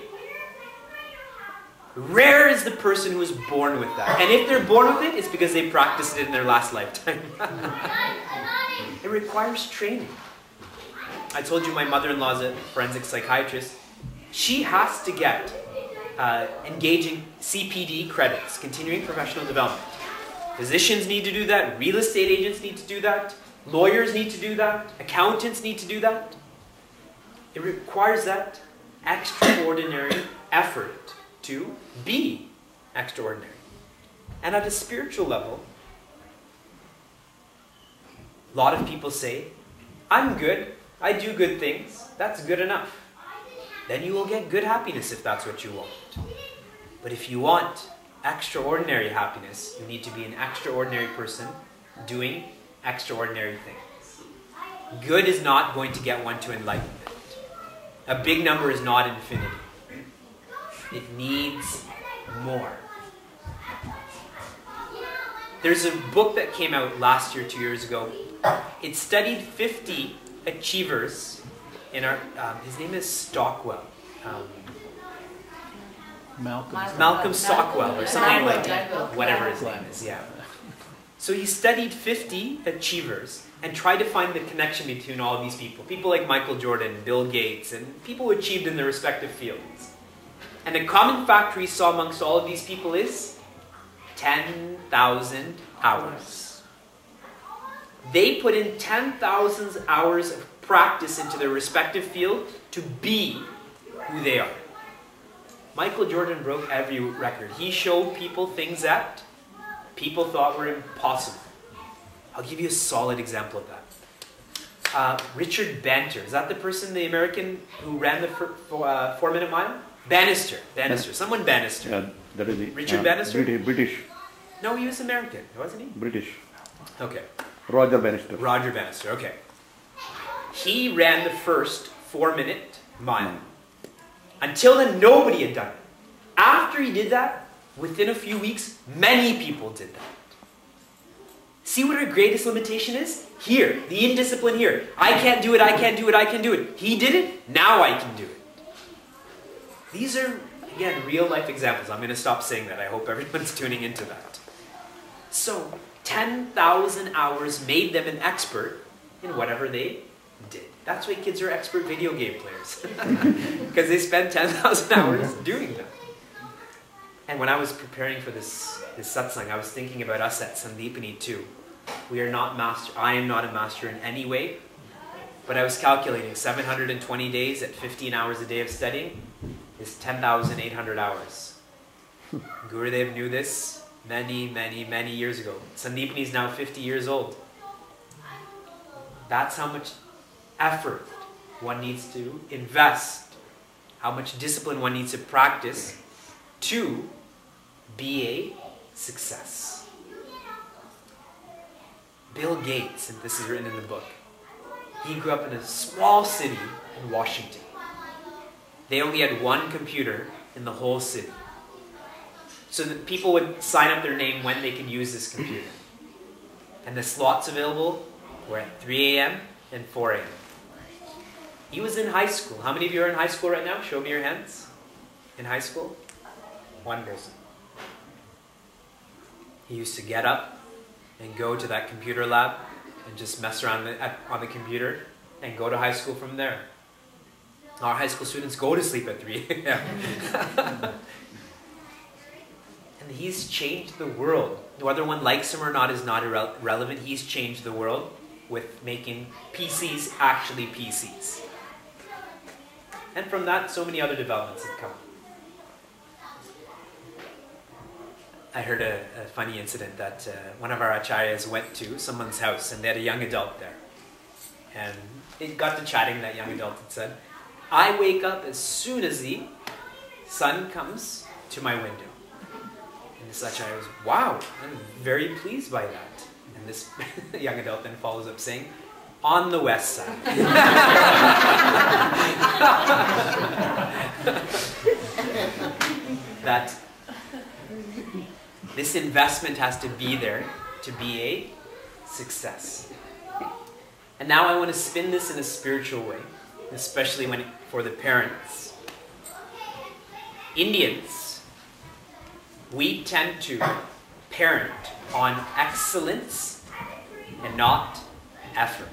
Rare is the person who is born with that. And if they're born with it, it's because they practiced it in their last lifetime. It requires training. I told you my mother-in-law is a forensic psychiatrist. She has to get engaging CPD credits, continuing professional development. Physicians need to do that. Real estate agents need to do that. Lawyers need to do that. Accountants need to do that. It requires that extraordinary effort to be extraordinary. And at a spiritual level, a lot of people say, I'm good. I do good things. That's good enough. Then you will get good happiness if that's what you want. But if you want extraordinary happiness, you need to be an extraordinary person doing extraordinary things. Good is not going to get one to enlightenment. A big number is not infinity. It needs more. There's a book that came out last year, 2 years ago. It studied 50 achievers in our, his name is Stockwell. Malcolm Stockwell or something like that. Whatever his name is, yeah. So he studied 50 achievers and tried to find the connection between all of these people. People like Michael Jordan, Bill Gates, and people who achieved in their respective fields. And a common factor he saw amongst all of these people is 10,000 hours. They put in 10,000 hours of practice into their respective field to be who they are. Michael Jordan broke every record. He showed people things that people thought were impossible. I'll give you a solid example of that. Richard Banter. Is that the person, the American who ran the 4-minute mile? Bannister. Someone Bannister. Yeah, that is Richard Bannister? British. No, he was American, wasn't he? British. Okay. Roger Bannister. Roger Bannister, okay. He ran the first 4-minute mile. Until then, nobody had done it. After he did that, Within a few weeks, many people did that. See what our greatest limitation is? Here, the indiscipline here. I can't do it, I can't do it, I can do it. He did it, now I can do it. These are, again, real life examples. I'm going to stop saying that. I hope everyone's tuning into that. So, 10,000 hours made them an expert in whatever they did. That's why kids are expert video game players. Because they spend 10,000 hours doing that. And when I was preparing for this satsang, I was thinking about us at Sandeepani too. We are not master. I am not a master in any way. But I was calculating 720 days at 15 hours a day of studying is 10,800 hours. Gurudev knew this many, many, many years ago. Sandeepani is now 50 years old. That's how much effort one needs to invest, how much discipline one needs to practice to be a success. Bill Gates, and this is written in the book, he grew up in a small city in Washington. They only had one computer in the whole city. So that people would sign up their name when they could use this computer. And the slots available were at 3 a.m. and 4 a.m. He was in high school. How many of you are in high school right now? Show me your hands. In high school? One person. He used to get up and go to that computer lab and just mess around on the computer and go to high school from there. Our high school students go to sleep at 3 a.m. And he's changed the world. Whether one likes him or not is not irrelevant. He's changed the world with making PCs actually PCs. And from that, so many other developments have come. I heard a funny incident that one of our acharyas went to someone's house and they had a young adult there. And it got to chatting, that young adult had said, I wake up as soon as the sun comes to my window. And this acharya was, wow, I'm very pleased by that. And this young adult then follows up saying, on the west side. That this investment has to be there to be a success. And now I want to spin this in a spiritual way, especially for the parents. Indians, we tend to parent on excellence and not effort.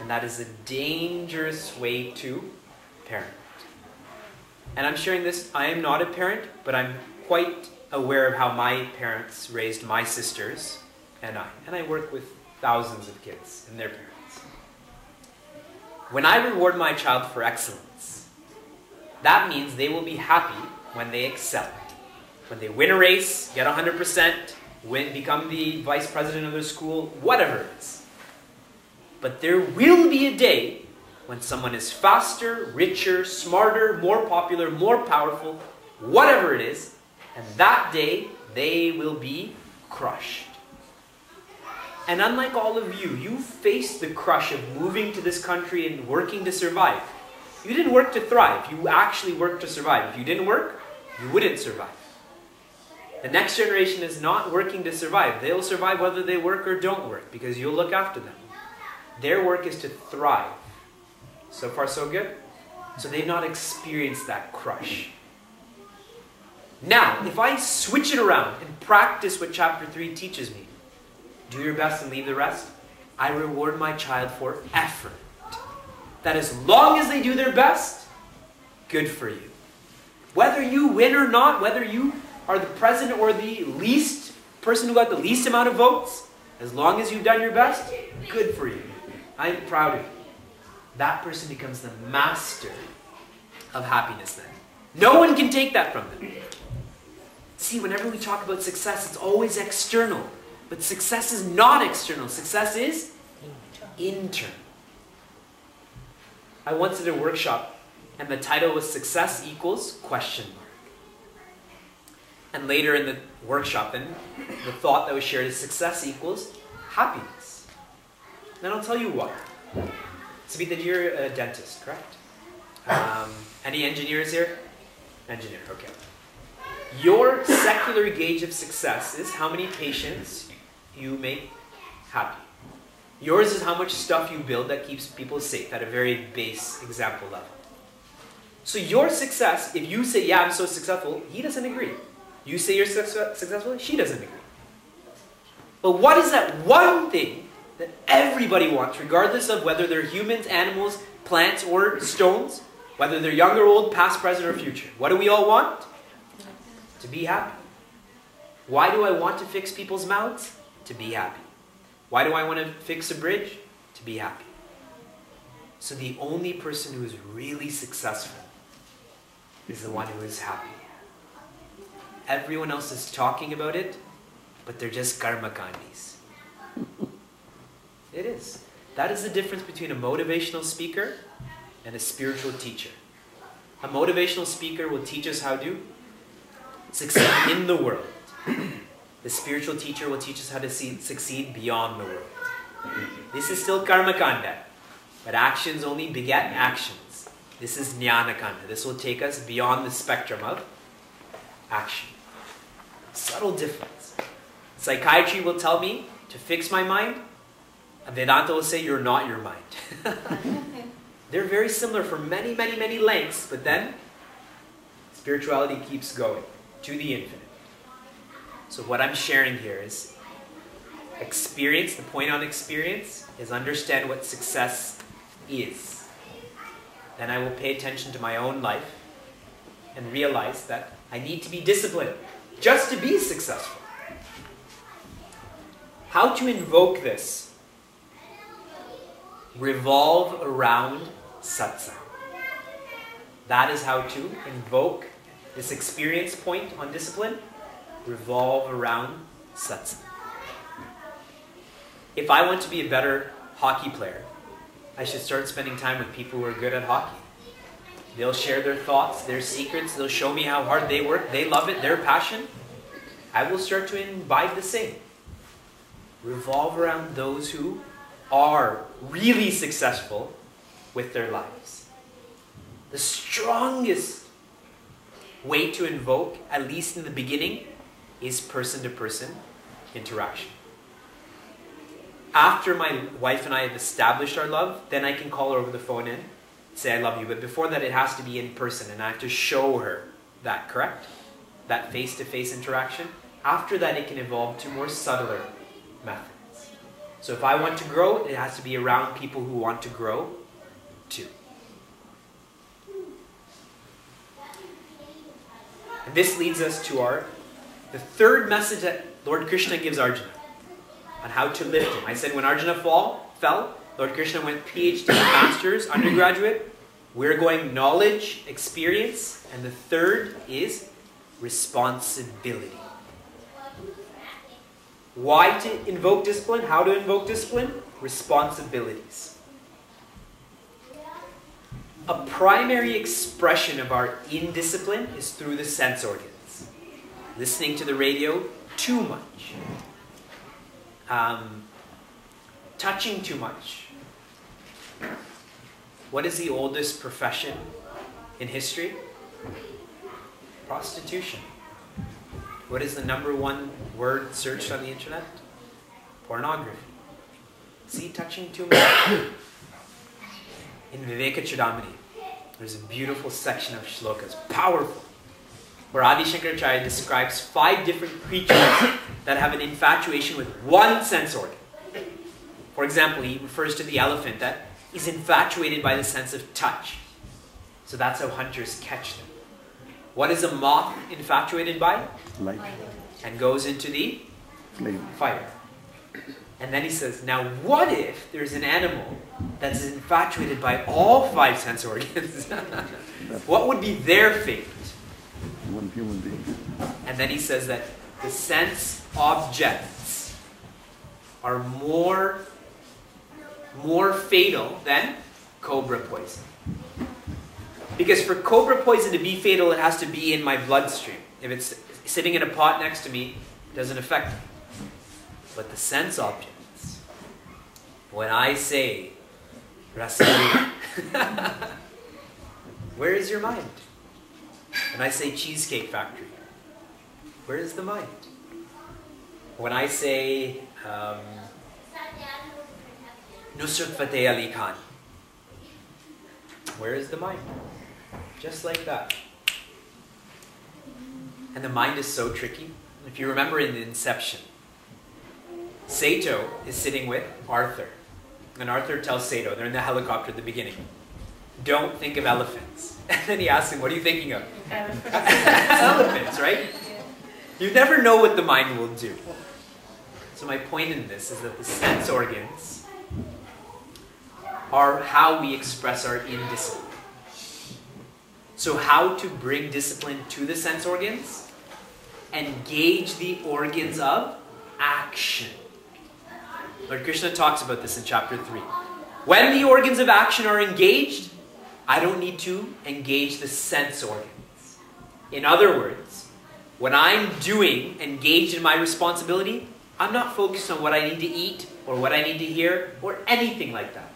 And that is a dangerous way to parent. And I'm sharing this, I am not a parent, but I'm quite aware of how my parents raised my sisters and I. And I work with thousands of kids and their parents. When I reward my child for excellence, that means they will be happy when they excel. When they win a race, get 100%, become the vice president of their school, whatever it is. But there will be a day when someone is faster, richer, smarter, more popular, more powerful, whatever it is, and that day they will be crushed. And unlike all of you, you faced the crush of moving to this country and working to survive. You didn't work to thrive, you actually worked to survive. If you didn't work, you wouldn't survive. The next generation is not working to survive. They'll survive whether they work or don't work, because you'll look after them. Their work is to thrive. So far, so good? So they've not experienced that crush. Now, if I switch it around and practice what chapter 3 teaches me, do your best and leave the rest, I reward my child for effort. That as long as they do their best, good for you. Whether you win or not, whether you are the president or the least person who got the least amount of votes, as long as you've done your best, good for you. I'm proud of you. That person becomes the master of happiness then. No one can take that from them. See, whenever we talk about success, it's always external. But success is not external. Success is internal. I once did a workshop, and the title was Success Equals Question Mark. And later in the workshop, then, the thought that was shared is success equals happiness. And I'll tell you why. Sabita, you're a dentist, correct? Any engineers here? Engineer, okay. Your secular gauge of success is how many patients you make happy. Yours is how much stuff you build that keeps people safe at a very base example level. So your success, if you say, yeah, I'm so successful, he doesn't agree. You say you're successful, she doesn't agree. But what is that one thing that everybody wants, regardless of whether they're humans, animals, plants, or stones, whether they're young or old, past, present, or future? What do we all want? To be happy. Why do I want to fix people's mouths? To be happy. Why do I want to fix a bridge? To be happy. So the only person who is really successful is the one who is happy. Everyone else is talking about it, but they're just karma kandis. It is. That is the difference between a motivational speaker and a spiritual teacher. A motivational speaker will teach us how to succeed in the world. The spiritual teacher will teach us how to succeed beyond the world. This is still karma kanda, but actions only beget actions. This is jnana kanda. This will take us beyond the spectrum of action. Subtle difference. Psychiatry will tell me to fix my mind. Vedanta will say you're not your mind. They're very similar for many, many, many lengths, but then spirituality keeps going to the infinite. So what I'm sharing here is experience. The point on experience is understand what success is. Then I will pay attention to my own life and realize that I need to be disciplined just to be successful. How to invoke this? Revolve around satsang. That is how to invoke this experience point on discipline. Revolve around satsang. If I want to be a better hockey player, I should start spending time with people who are good at hockey. They'll share their thoughts, their secrets. They'll show me how hard they work. They love it, their passion. I will start to imbibe the same. Revolve around those who are really successful with their lives. The strongest way to invoke, at least in the beginning, is person-to-person interaction. After my wife and I have established our love, then I can call her over the phone and say I love you. But before that, it has to be in person, and I have to show her that, correct? That face-to-face interaction. After that, it can evolve to more subtler methods. So if I want to grow, it has to be around people who want to grow too. And this leads us to the third message that Lord Krishna gives Arjuna on how to lift him. I said when Arjuna fell, Lord Krishna went PhD, master's, undergraduate. We're going knowledge, experience, and the third is responsibility. Why to invoke discipline? How to invoke discipline? Responsibilities. A primary expression of our indiscipline is through the sense organs. Listening to the radio too much. Touching too much. What is the oldest profession in history? Prostitution. What is the #1 word searched on the internet? Pornography. See, touching too much. In Vivekji, there's a beautiful section of shlokas, powerful, where Adi Shankaracharya describes 5 different creatures that have an infatuation with one sense organ. For example, he refers to the elephant that is infatuated by the sense of touch. So that's how hunters catch them. What is a moth infatuated by? Light. And goes into the Flame. fire. And then he says, now what if there's an animal that's infatuated by all 5 sense organs? What would be their fate? One human being. And then he says that the sense objects are more fatal than cobra poison. Because for cobra poison to be fatal, it has to be in my bloodstream. If it's sitting in a pot next to me, it doesn't affect me. But the sense objects, when I say rasagula, where is your mind? When I say Cheesecake Factory, Where is the mind? When I say Nusrat Fateh Ali Khan, where is the mind? Just like that. And the mind is so tricky. If you remember in the Inception, Sato is sitting with Arthur. And Arthur tells Sato, they're in the helicopter at the beginning, don't think of elephants. And then he asks him, what are you thinking of? Elephants, right? You never know what the mind will do. So my point in this is that the sense organs are how we express our indiscipline. So how to bring discipline to the sense organs? Engage the organs of action. Lord Krishna talks about this in chapter 3. When the organs of action are engaged, I don't need to engage the sense organs. In other words, when I'm engaged in my responsibility, I'm not focused on what I need to eat or what I need to hear or anything like that.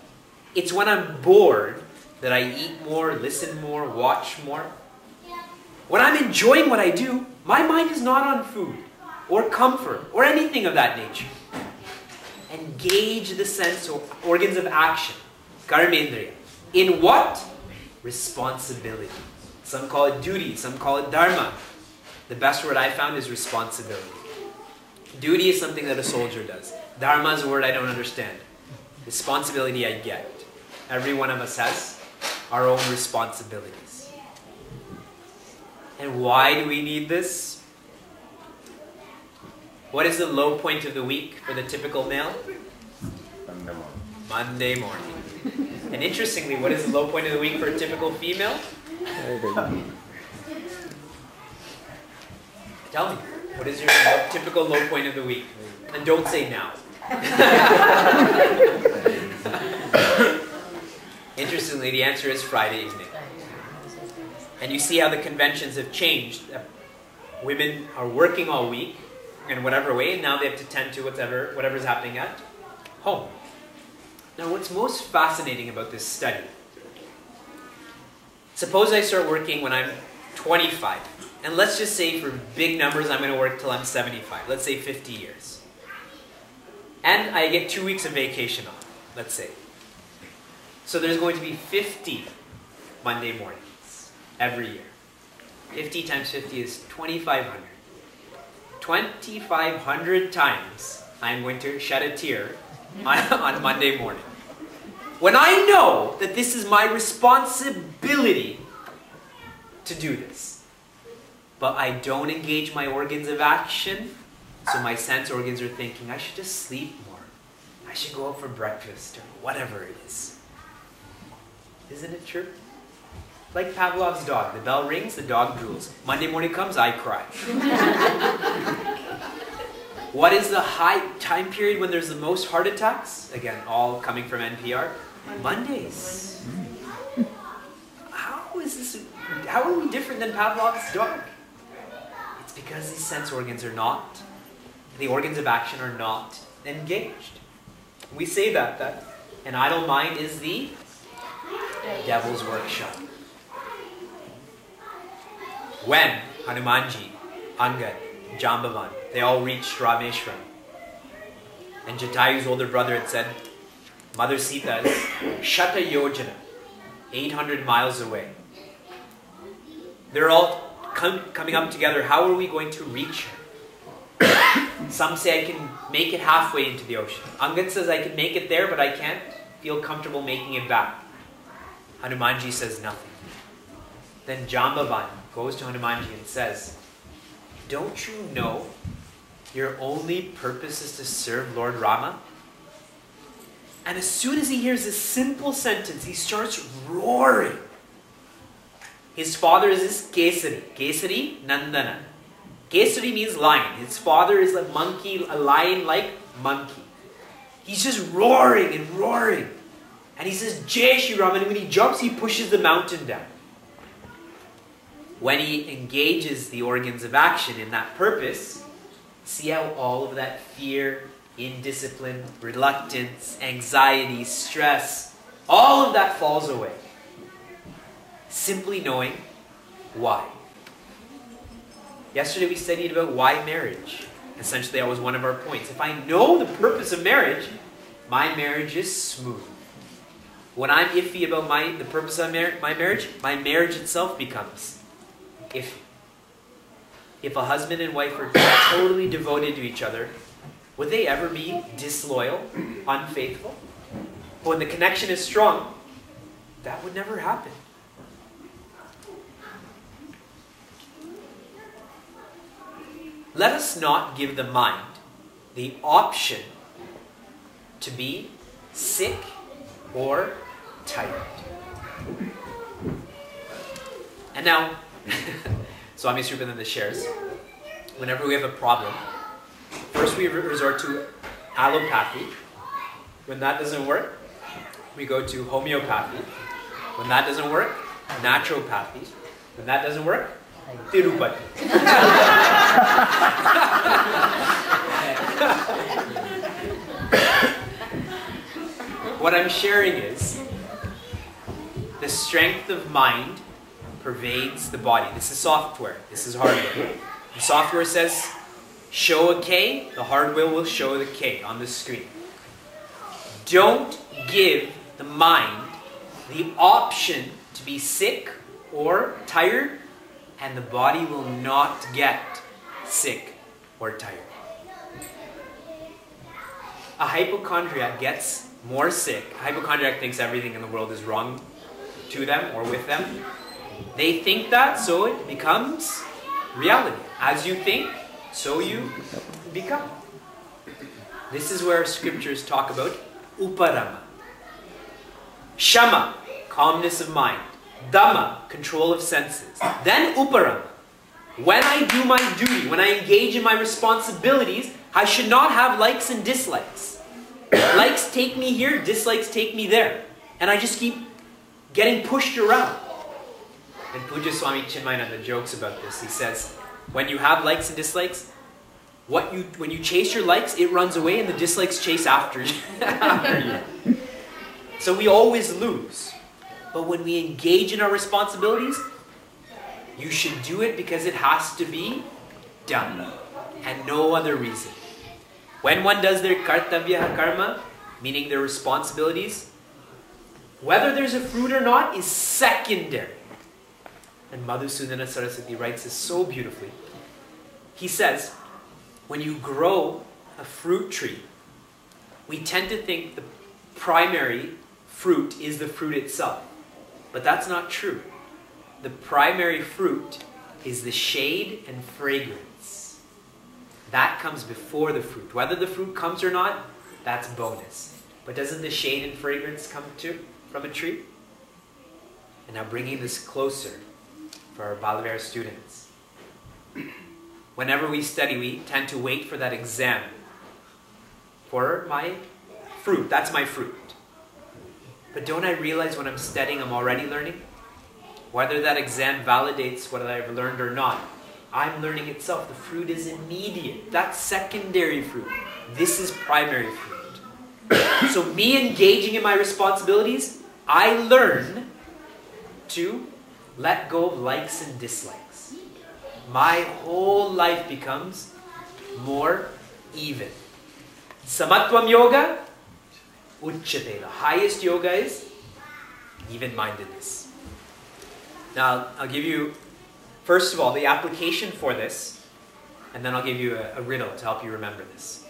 It's when I'm bored that I eat more, listen more, watch more. When I'm enjoying what I do, my mind is not on food or comfort or anything of that nature. Engage the sense organs of action, karmendriya. In what? Responsibility. Some call it duty, some call it dharma. The best word I found is responsibility. Duty is something that a soldier does. Dharma is a word I don't understand. Responsibility I get. Every one of us has our own responsibilities. And why do we need this? What is the low point of the week for the typical male? Monday morning. And interestingly, what is the low point of the week for a typical female? Tell me, what is your typical low point of the week? And don't say now. Interestingly, the answer is Friday evening. And you see how the conventions have changed. Women are working all week in whatever way, and now they have to tend to whatever's happening at home. Now, what's most fascinating about this study, suppose I start working when I'm 25, and let's just say for big numbers I'm going to work till I'm 75, let's say 50 years. And I get 2 weeks of vacation off, let's say. So there's going to be 50 Monday mornings every year. 50 times 50 is 2,500. 2,500 times I'm going to shed a tear on Monday morning. When I know that this is my responsibility to do this, but I don't engage my organs of action, so my sense organs are thinking, I should just sleep more. I should go out for breakfast or whatever it is. Isn't it true? Like Pavlov's dog. The bell rings, the dog drools. Monday morning comes, I cry. What is the high time period when there's the most heart attacks? Again, all coming from NPR. Mondays. How is this? How are we different than Pavlov's dog? It's because these sense organs are not, the organs of action are not engaged. We say that an idle mind is the devil's workshop. When Hanumanji, Angad, Jambavan, they all reached Rameshwaram, and Jatayu's older brother had said, Mother Sita is Shata Yojana, 800 miles away. They're all coming up together. How are we going to reach her? Some say I can make it halfway into the ocean. Angad says I can make it there, but I can't feel comfortable making it back. Hanumanji says nothing. Then Jambavan goes to Hanumanji and says, don't you know your only purpose is to serve Lord Rama? And as soon as he hears this simple sentence, he starts roaring. His father is this Kesari. Kesari Nandana. Kesari means lion. His father is a monkey, a lion-like monkey. He's just roaring and roaring. And he says, Jai Shri Ram. And when he jumps, he pushes the mountain down. When he engages the organs of action in that purpose, see how all of that fear, indiscipline, reluctance, anxiety, stress, all of that falls away. Simply knowing why. Yesterday we studied about why marriage. Essentially, that was one of our points. If I know the purpose of marriage, my marriage is smooth. When I'm iffy about the purpose of my marriage itself becomes iffy. If a husband and wife are totally devoted to each other, would they ever be disloyal, unfaithful? But when the connection is strong, that would never happen. Let us not give the mind the option to be sick or tired. And now, Swami Sripananda shares, whenever we have a problem, first we resort to allopathy. When that doesn't work, we go to homeopathy. When that doesn't work, naturopathy. When that doesn't work, Tirupati. What I'm sharing is the strength of mind pervades the body. This is software. This is hardware. The software says, show a K, the hardware will show the K on the screen. Don't give the mind the option to be sick or tired, and the body will not get sick or tired. A hypochondriac gets more sick. A hypochondriac thinks everything in the world is wrong to them or with them. They think that, so it becomes reality. As you think, so you become. This is where scriptures talk about uparama. Shama, calmness of mind. Dhamma, control of senses. Then uparama. When I do my duty, when I engage in my responsibilities, I should not have likes and dislikes. Likes take me here, dislikes take me there. And I just keep getting pushed around. And Puja Swami Chinmaya jokes about this. He says, when you have likes and dislikes, when you chase your likes, it runs away and the dislikes chase after you. So we always lose. But when we engage in our responsibilities, you should do it because it has to be done. And no other reason. When one does their kartavya karma, meaning their responsibilities, whether there's a fruit or not is secondary. And Madhusudana Saraswati writes this so beautifully. He says, when you grow a fruit tree, we tend to think the primary fruit is the fruit itself. But that's not true. The primary fruit is the shade and fragrance. That comes before the fruit. Whether the fruit comes or not, that's bonus. But doesn't the shade and fragrance come from a tree? And now bringing this closer for our Balavara students. Whenever we study, we tend to wait for that exam. For my fruit. That's my fruit. But don't I realize when I'm studying, I'm already learning? Whether that exam validates what I've learned or not, I'm learning itself. The fruit is immediate. That's secondary fruit. This is primary fruit. So me engaging in my responsibilities, I learn to let go of likes and dislikes. My whole life becomes more even. Samatvam yoga, uchyate. The highest yoga is even-mindedness. Now, I'll give you, first of all, the application for this, and then I'll give you a riddle to help you remember this.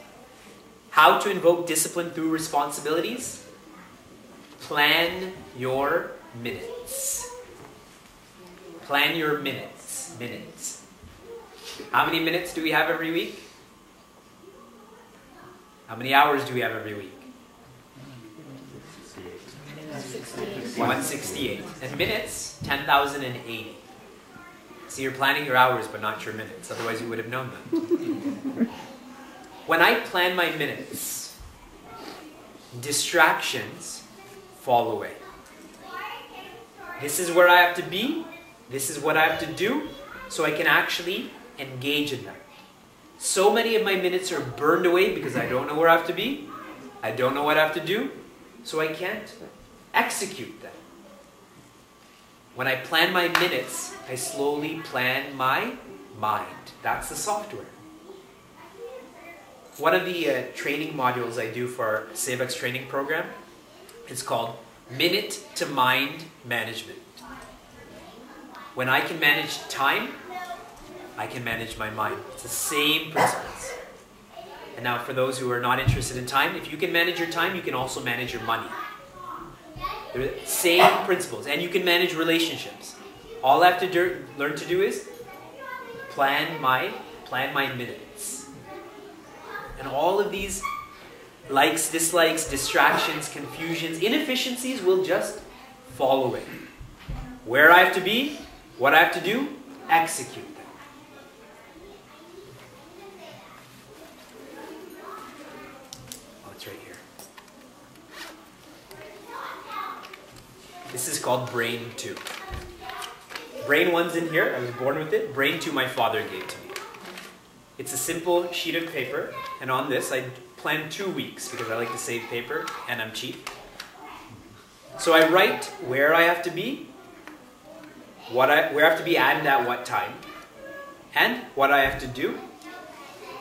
How to invoke discipline through responsibilities? Plan your minutes. Plan your minutes. Minutes. How many minutes do we have every week? How many hours do we have every week? 168. And minutes, 10,080. So you're planning your hours but not your minutes. Otherwise you would have known them. When I plan my minutes, distractions fall away. This is where I have to be. This is what I have to do. So I can actually engage in that. So many of my minutes are burned away because I don't know where I have to be. I don't know what I have to do. So I can't execute them. When I plan my minutes, I slowly plan my mind. That's the software. One of the training modules I do for our Sevak's training program is called Minute to Mind Management. When I can manage time, I can manage my mind. It's the same principles. And now for those who are not interested in time, if you can manage your time, you can also manage your money. They're the same principles. And you can manage relationships. All I have to learn to do is plan my minutes. And all of these likes, dislikes, distractions, confusions, inefficiencies will just fall away. Where I have to be, what I have to do, execute them. Oh, it's right here. This is called Brain 2. Brain 1's in here. I was born with it. Brain 2 my father gave to me. It's a simple sheet of paper, and on this I planned 2 weeks because I like to save paper and I'm cheap. So I write where I have to be, where I have to be and at what time, and what I have to do.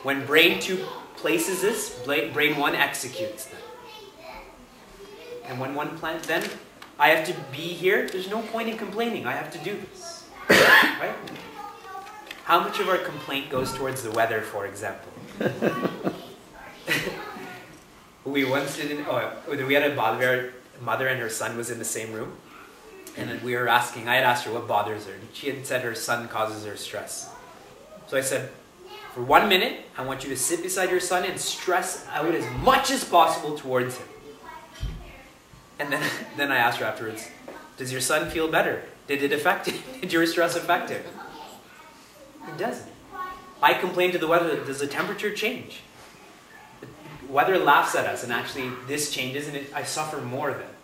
When Brain 2 places this, Brain 1 executes them. And when one plans, then I have to be here. There's no point in complaining. I have to do this. Right? How much of our complaint goes towards the weather, for example? We once did we had a mother and her son was in the same room, and then we were asking, I had asked her what bothers her, and she had said her son causes her stress. So I said, for 1 minute, I want you to sit beside your son and stress out as much as possible towards him. And then I asked her afterwards, does your son feel better? Did it affect him? Did your stress affect him? It doesn't. I complain to the weather, does the temperature change? The weather laughs at us, and actually this changes, and I suffer more then.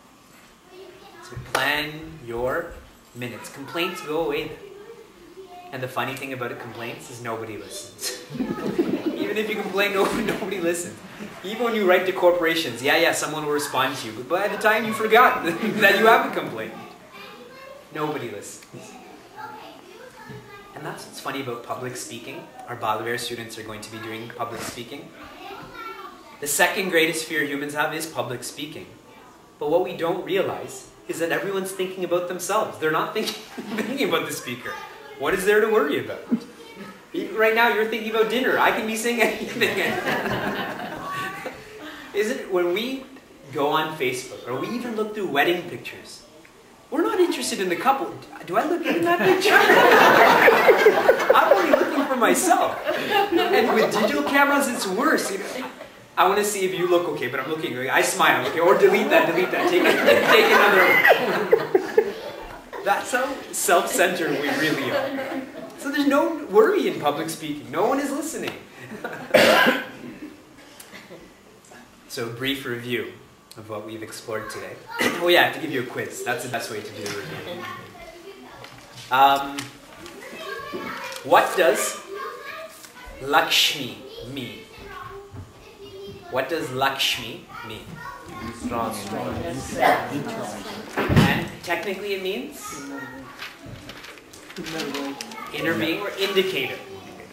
So plan your minutes. Complaints go away then. And the funny thing about complaints is nobody listens. Even if you complain, nobody listens. Even when you write to corporations, yeah, someone will respond to you. But by the time you forgot that you have a complaint, nobody listens. And that's what's funny about public speaking. Our Balavar students are going to be doing public speaking. The second greatest fear humans have is public speaking. But what we don't realize is that everyone's thinking about themselves. They're not thinking about the speaker. What is there to worry about? Right now you're thinking about dinner. I can be saying anything. Isn't when we go on Facebook or we even look through wedding pictures, we're not interested in the couple. Do I look good in that picture? I'm only looking for myself. And with digital cameras, it's worse. You know? I want to see if you look okay, but I'm looking. I smile. Okay, or delete that. Take another. That's how self-centered we really are. So there's no worry in public speaking. No one is listening. So brief review of what we've explored today. Oh yeah, I have to give you a quiz. That's the best way to do the review. What does Lakshmi mean? What does Lakshmi mean? Strong. And technically it means inner being or indicator.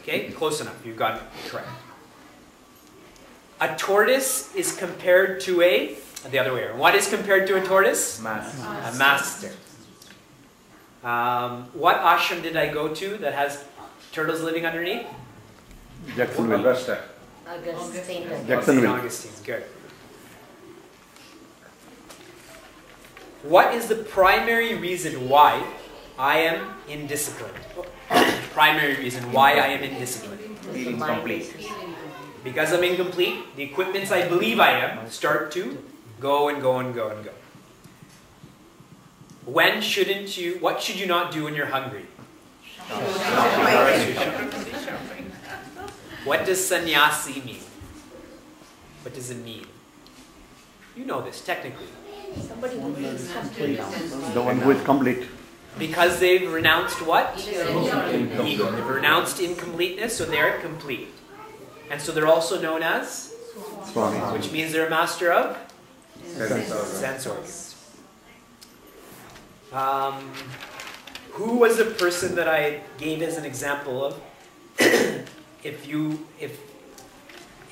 Okay, close enough. You've got it correct. A tortoise is compared to the other way around. What is compared to a tortoise? Master. A master. What ashram did I go to that has turtles living underneath? Jacksonville. Augusta. Jacksonville. St. Augustine's. Good. What is the primary reason why I am indisciplined? Primary reason why I am indisciplined. Incomplete. Because I'm incomplete, the equipments I believe I am start to go and go and go and go. When shouldn't you, what should you not do when you're hungry? What does sannyasi mean? What does it mean? You know this, technically. Somebody who is complete. The one who is complete. Because they've renounced what? Ego. They've renounced incompleteness, so they're complete. And so they're also known as? Swami. Which means they're a master of? Sense organs. Who was the person that I gave as an example of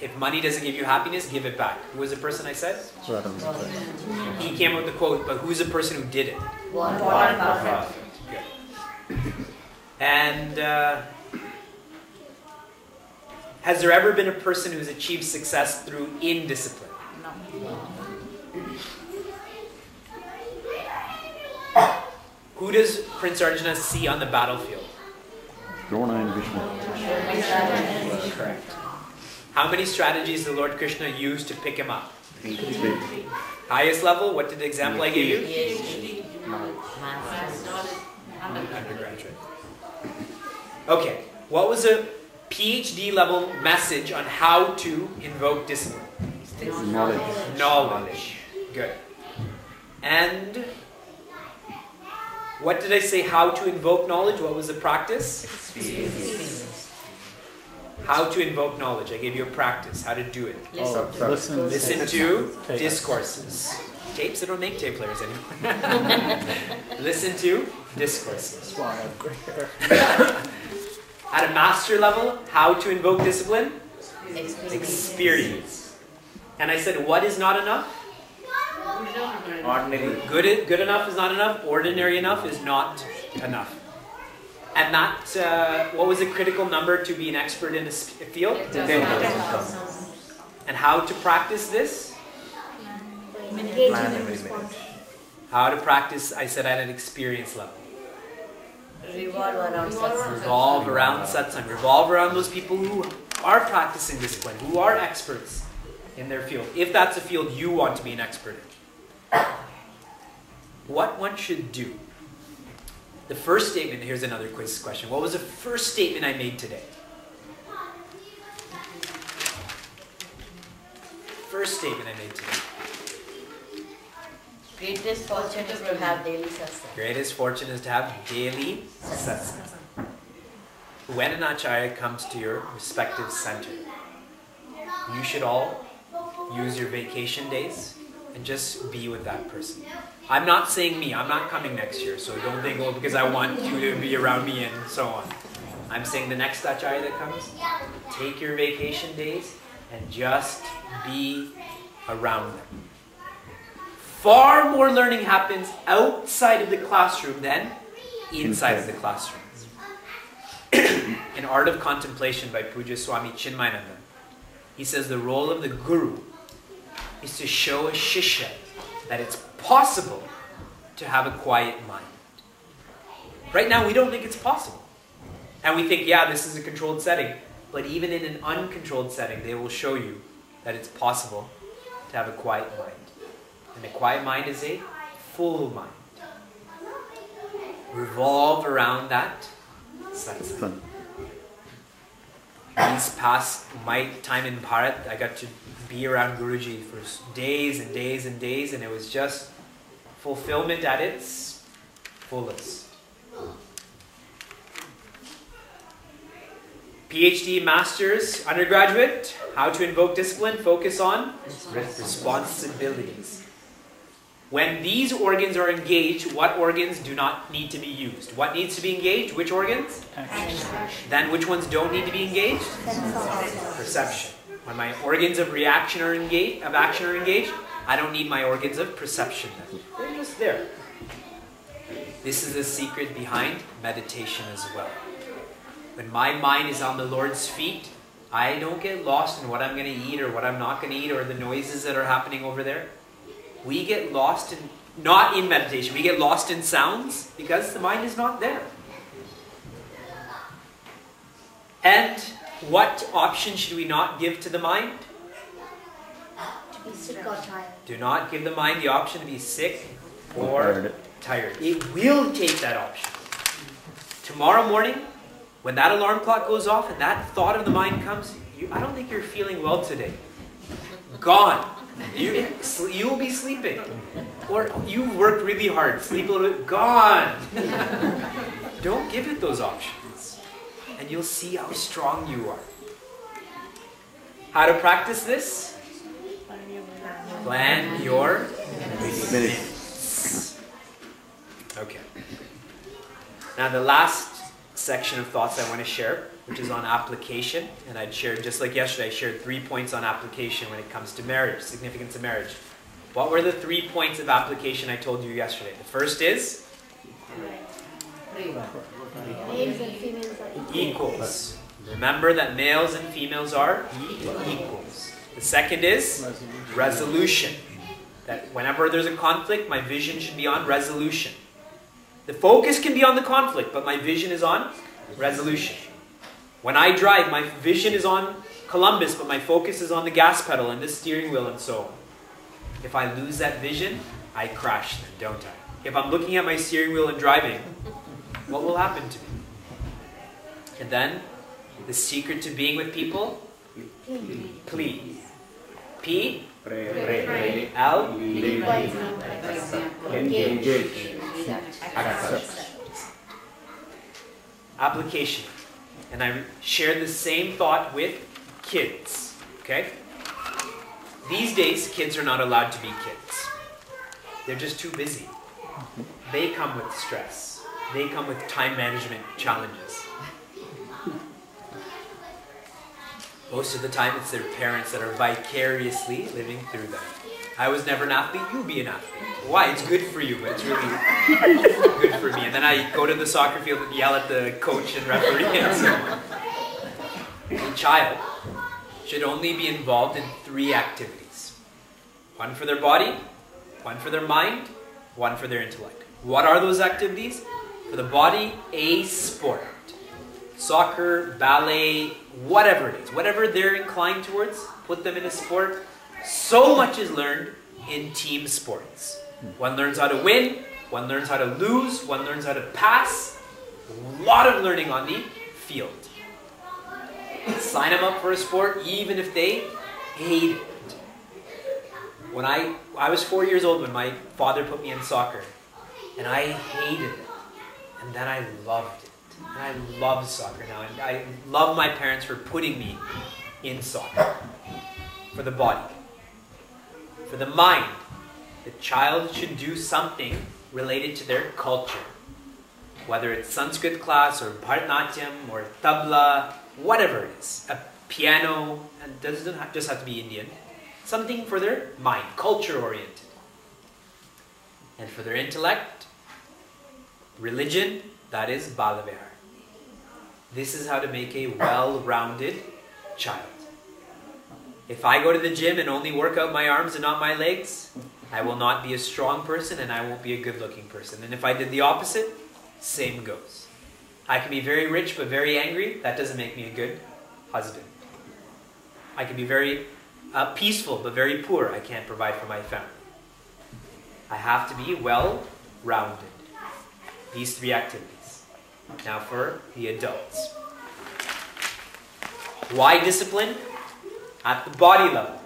if money doesn't give you happiness, give it back. Who was the person I said? He came up with the quote, but who's the person who did it? Warren Buffett. Good. And has there ever been a person who's achieved success through indiscipline? Who does Prince Arjuna see on the battlefield? Drona and Vishnu. Correct. How many strategies did Lord Krishna use to pick him up? 3. Highest level, what did the example I gave you? PhD. Undergraduate. Okay, what was a PhD level message on how to invoke discipline? Knowledge. Knowledge. Good. And what did I say? How to invoke knowledge? What was the practice? How to invoke knowledge. I gave you a practice. How to do it. Listen to discourses. Tapes? They don't make tape players anymore. Listen to discourses. At a master level, how to invoke discipline? Experience. And I said, what is not enough? Ordinary. Good enough is not enough. Ordinary enough is not enough. And that, what was the critical number to be an expert in a field? 10,000. And how to practice this? Engaging Plan in every response. How to practice, I said, at an experience level. Revolve around satsang. Revolve around satsang. Revolve around those people who are practicing discipline, who are experts in their field. If that's a field you want to be an expert in. What one should do. The first statement, here's another quiz question. What was the first statement I made today? First statement I made today. Greatest fortune is to have daily satsang. Greatest fortune is to have daily satsang. When an Acharya comes to your respective center, you should all use your vacation days and just be with that person. I'm not saying me, I'm not coming next year, so don't think, oh, because I want you to be around me and so on. I'm saying the next Acharya that comes, take your vacation days and just be around them. Far more learning happens outside of the classroom than inside of the classroom. In Art of Contemplation by Puja Swami Chinmaya, he says the role of the guru is to show a shishya that it's possible to have a quiet mind. Right now we don't think it's possible. And we think, yeah, this is a controlled setting. But even in an uncontrolled setting, they will show you that it's possible to have a quiet mind. And a quiet mind is a full mind. Revolve around that satsang. These past my time in Bharat, I got to be around Guruji for days and days and days, and it was just fulfillment at its fullest. PhD, masters, undergraduate, how to invoke discipline, focus on responsibilities. When these organs are engaged, what organs do not need to be used? What needs to be engaged? Which organs? Then which ones don't need to be engaged? Perception. When my organs of reaction are engaged, of action are engaged, I don't need my organs of perception. They're just there. This is the secret behind meditation as well. When my mind is on the Lord's feet, I don't get lost in what I'm going to eat or what I'm not going to eat or the noises that are happening over there. We get lost in, not in meditation, we get lost in sounds because the mind is not there. And what option should we not give to the mind? To be sick or tired. Do not give the mind the option to be sick or tired. It will take that option. Tomorrow morning, when that alarm clock goes off and that thought of the mind comes, I don't think you're feeling well today. Gone. You will be sleeping. Or you worked really hard. Sleep a little bit. Gone. Don't give it those options. And you'll see how strong you are. How to practice this? Plan your minutes. Okay. Now the last section of thoughts I want to share which is on application. And I'd shared, just like yesterday, I shared 3 points on application when it comes to marriage, significance of marriage. What were the 3 points of application I told you yesterday? The first is Males and females are equals. Remember that males and females are equals. The second is resolution. That whenever there's a conflict, my vision should be on resolution. The focus can be on the conflict, but my vision is on resolution. When I drive, my vision is on Columbus, but my focus is on the gas pedal and the steering wheel and so on. If I lose that vision, I crash then, don't I? If I'm looking at my steering wheel and driving, what will happen to me? And then, the secret to being with people? Please. P? Pray. L? Engage. Application. And I share the same thought with kids. Okay? These days, kids are not allowed to be kids. They're just too busy. They come with stress. They come with time management challenges. Most of the time, it's their parents that are vicariously living through them. I was never an athlete, you be an athlete. Why? It's good for you. It's really good for me. And then I go to the soccer field and yell at the coach and referee and so on. A child should only be involved in 3 activities. One for their body, one for their mind, one for their intellect. What are those activities? For the body, a sport. Soccer, ballet, whatever it is. Whatever they're inclined towards, put them in a sport. So much is learned in team sports. One learns how to win, one learns how to lose, one learns how to pass. A lot of learning on the field. Sign them up for a sport even if they hate it. When I was 4 years old when my father put me in soccer. And I hated it. And then I loved it. And I love soccer now. And I love my parents for putting me in soccer. For the body. For the mind. The child should do something related to their culture. Whether it's Sanskrit class or Bharatanatyam or tabla, whatever it is. A piano, and it doesn't just have to be Indian. Something for their mind, culture-oriented. And for their intellect, religion, that is Balavihar. This is how to make a well-rounded child. If I go to the gym and only work out my arms and not my legs, I will not be a strong person and I won't be a good-looking person. And if I did the opposite, same goes. I can be very rich but very angry. That doesn't make me a good husband. I can be very peaceful but very poor. I can't provide for my family. I have to be well-rounded. These 3 activities. Now for the adults. Why discipline? At the body level.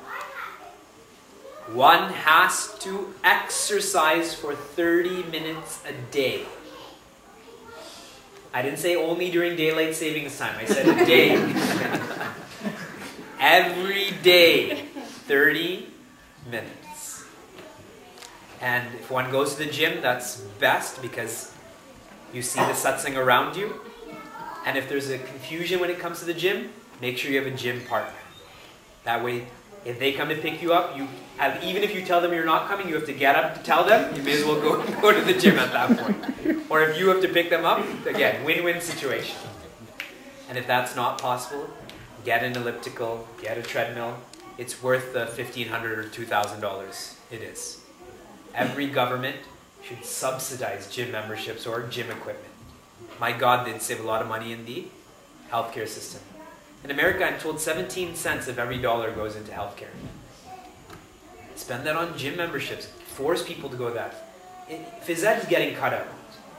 One has to exercise for 30 minutes a day. I didn't say only during daylight savings time. I said a day. Every day, 30 minutes. And if one goes to the gym, that's best because you see the satsang around you. And if there's a confusion when it comes to the gym, make sure you have a gym partner. That way, if they come to pick you up, even if you tell them you're not coming, you have to get up to tell them. You may as well go to the gym at that point. Or if you have to pick them up, again, win-win situation. And if that's not possible, get an elliptical, get a treadmill. It's worth the $1,500 or $2,000. It is. Every government should subsidize gym memberships or gym equipment. My God, they'd save a lot of money in the healthcare system. In America, I'm told 17 cents of every dollar goes into healthcare. Spend that on gym memberships. Force people to go that. Phys ed is getting cut out.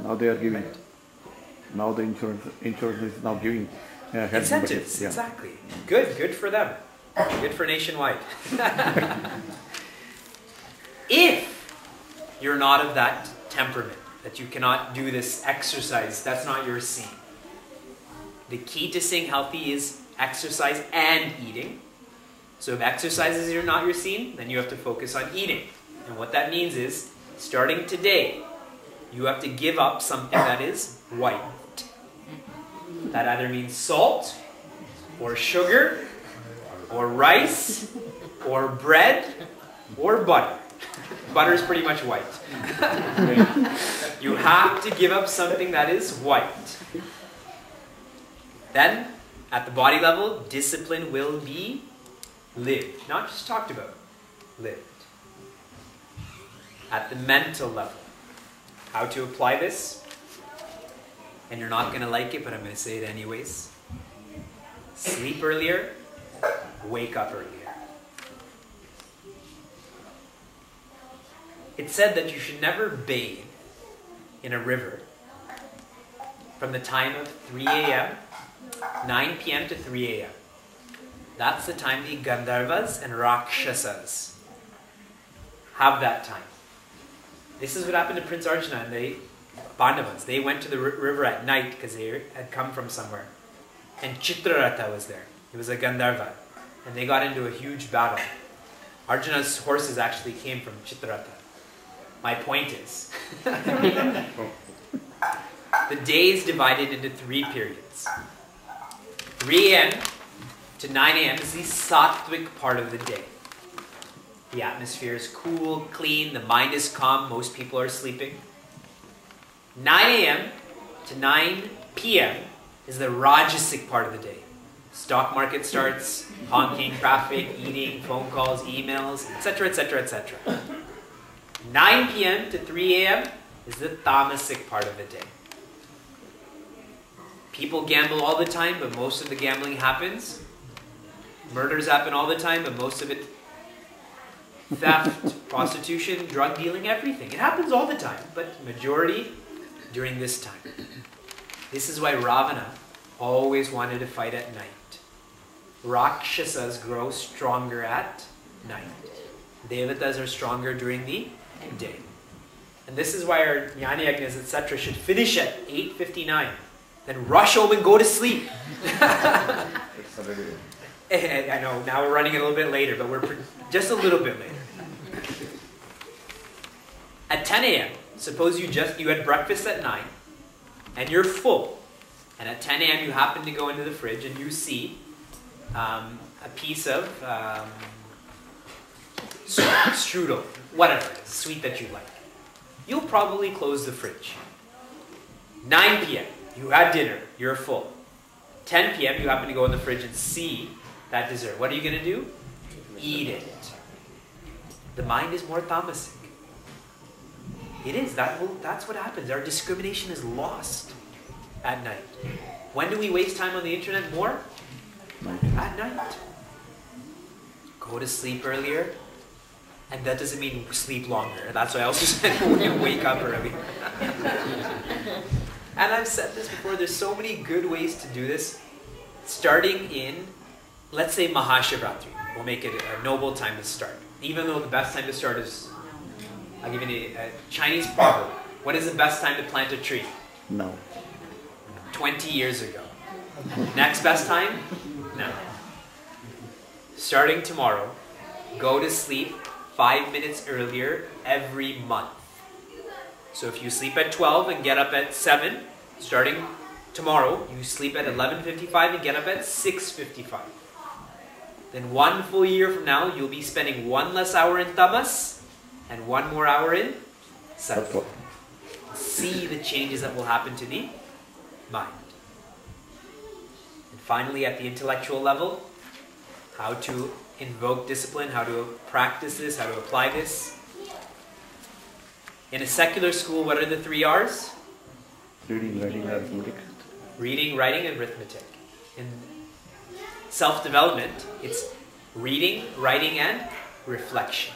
Now they are giving. Now the insurance is now giving health incentives. Yeah. Exactly. Good for them. Good for nationwide. If you're not of that temperament, that you cannot do this exercise, that's not your scene. The key to staying healthy is exercise and eating. So if exercise is not your scene, then you have to focus on eating. And what that means is, starting today, you have to give up something that is white. That either means salt, or sugar, or rice, or bread, or butter. Butter is pretty much white. You have to give up something that is white. Then, at the body level, discipline will be lived. Not just talked about, lived. At the mental level, how to apply this? And you're not going to like it, but I'm going to say it anyways. Sleep earlier, wake up earlier. It's said that you should never bathe in a river from the time of 3 a.m., 9 p.m. to 3 a.m. That's the time the Gandharvas and Rakshasas have that time. This is what happened to Prince Arjuna and the Pandavas. They went to the river at night because they had come from somewhere. And Chitraratha was there. He was a Gandharva. And they got into a huge battle. Arjuna's horses actually came from Chitraratha. My point is, the day is divided into 3 periods. 3 a.m. to 9 a.m. is the sattvic part of the day. The atmosphere is cool, clean, the mind is calm, most people are sleeping. 9 a.m. to 9 p.m. is the rajasic part of the day. Stock market starts, honking, traffic, eating, phone calls, emails, etc., etc., etc. 9 p.m. to 3 a.m. is the tamasic part of the day. People gamble all the time, but most of the gambling happens. Murders happen all the time, but most of it, theft, prostitution, drug dealing, everything. It happens all the time, but majority during this time. This is why Ravana always wanted to fight at night. Rakshasas grow stronger at night. Devatas are stronger during the day. And this is why our Jnana Yajnas, etc. should finish at 8:59. Then rush home and go to sleep. I know, now we're running a little bit later, but we're just a little bit later. At 10 a.m., suppose you had breakfast at 9, and you're full. And at 10 a.m. you happen to go into the fridge and you see a piece of strudel, whatever it is, sweet that you like. You'll probably close the fridge. 9 p.m., you had dinner, you're full. 10 p.m., you happen to go in the fridge and see that dessert. What are you going to do? Eat it. The mind is more tamasic. It is. That's what happens. Our discrimination is lost at night. When do we waste time on the internet more? At night. Go to sleep earlier. And that doesn't mean sleep longer. That's why I also said wake up early. And I've said this before, there's so many good ways to do this. Starting in, let's say Mahashivratri. We'll make it a noble time to start. Even though the best time to start is, I'll give you a Chinese proverb. What is the best time to plant a tree? No. 20 years ago. Next best time? No. Starting tomorrow, go to sleep 5 minutes earlier every month. So if you sleep at 12 and get up at 7, starting tomorrow, you sleep at 11:55 and get up at 6:55. Then 1 full year from now, you'll be spending 1 less hour in tamas and 1 more hour in sattva. See the changes that will happen to the mind. And finally, at the intellectual level, how to invoke discipline, how to practice this, how to apply this. In a secular school, what are the 3 R's? Reading, writing, arithmetic. Reading, writing, and arithmetic. In self-development, it's reading, writing, and reflection.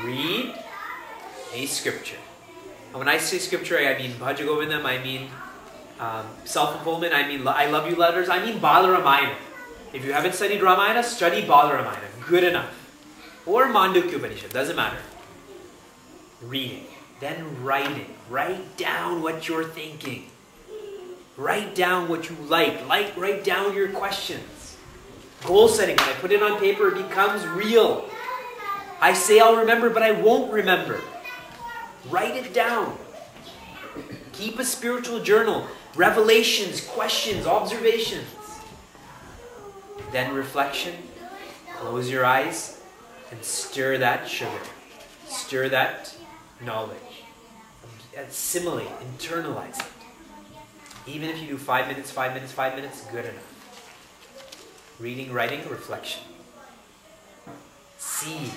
Read a scripture. And when I say scripture, I mean Bhajagovindam, I mean self-fulfillment, I mean I love you letters, I mean Bala Ramayana. If you haven't studied Ramayana, study Bala Ramayana. Good enough. Or Mandukya Upanishad, doesn't matter. Reading. Then writing. Write down what you're thinking. Write down what you like. Write down your questions. Goal setting. When I put it on paper, it becomes real. I say I'll remember, but I won't remember. Write it down. Keep a spiritual journal. Revelations, questions, observations. Then reflection. Close your eyes and stir that sugar. Stir that knowledge. Assimilate, internalize it. Even if you do 5 minutes, 5 minutes, 5 minutes, good enough. Reading, writing, reflection. See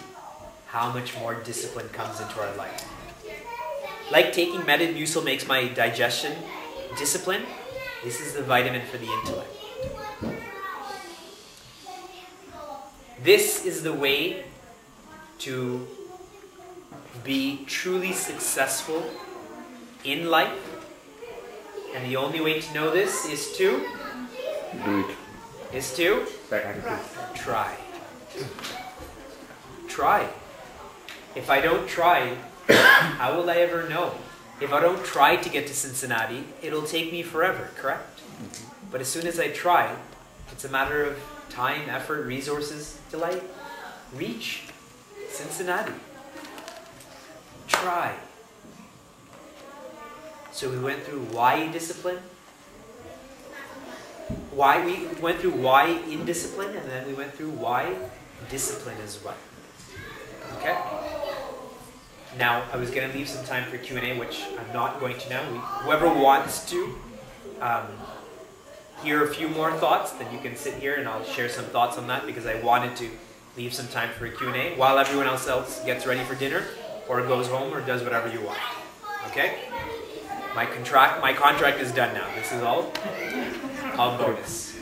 how much more discipline comes into our life. Like taking Metamucil makes my digestion discipline, this is the vitamin for the intellect. This is the way to be truly successful in life. And the only way to know this is to Do it. is to try. Try. If I don't try, how will I ever know? If I don't try to get to Cincinnati, it'll take me forever, correct? But as soon as I try, it's a matter of time, effort, resources till I reach Cincinnati. Try. So we went through why discipline, why we went through why indiscipline, and then we went through why discipline as well. Okay? Now, I was going to leave some time for Q&A, which I'm not going to now. Whoever wants to hear a few more thoughts, then you can sit here and I'll share some thoughts on that, because I wanted to leave some time for a Q&A while everyone else gets ready for dinner or goes home or does whatever you want. Okay? My contract is done now. This is all bonus.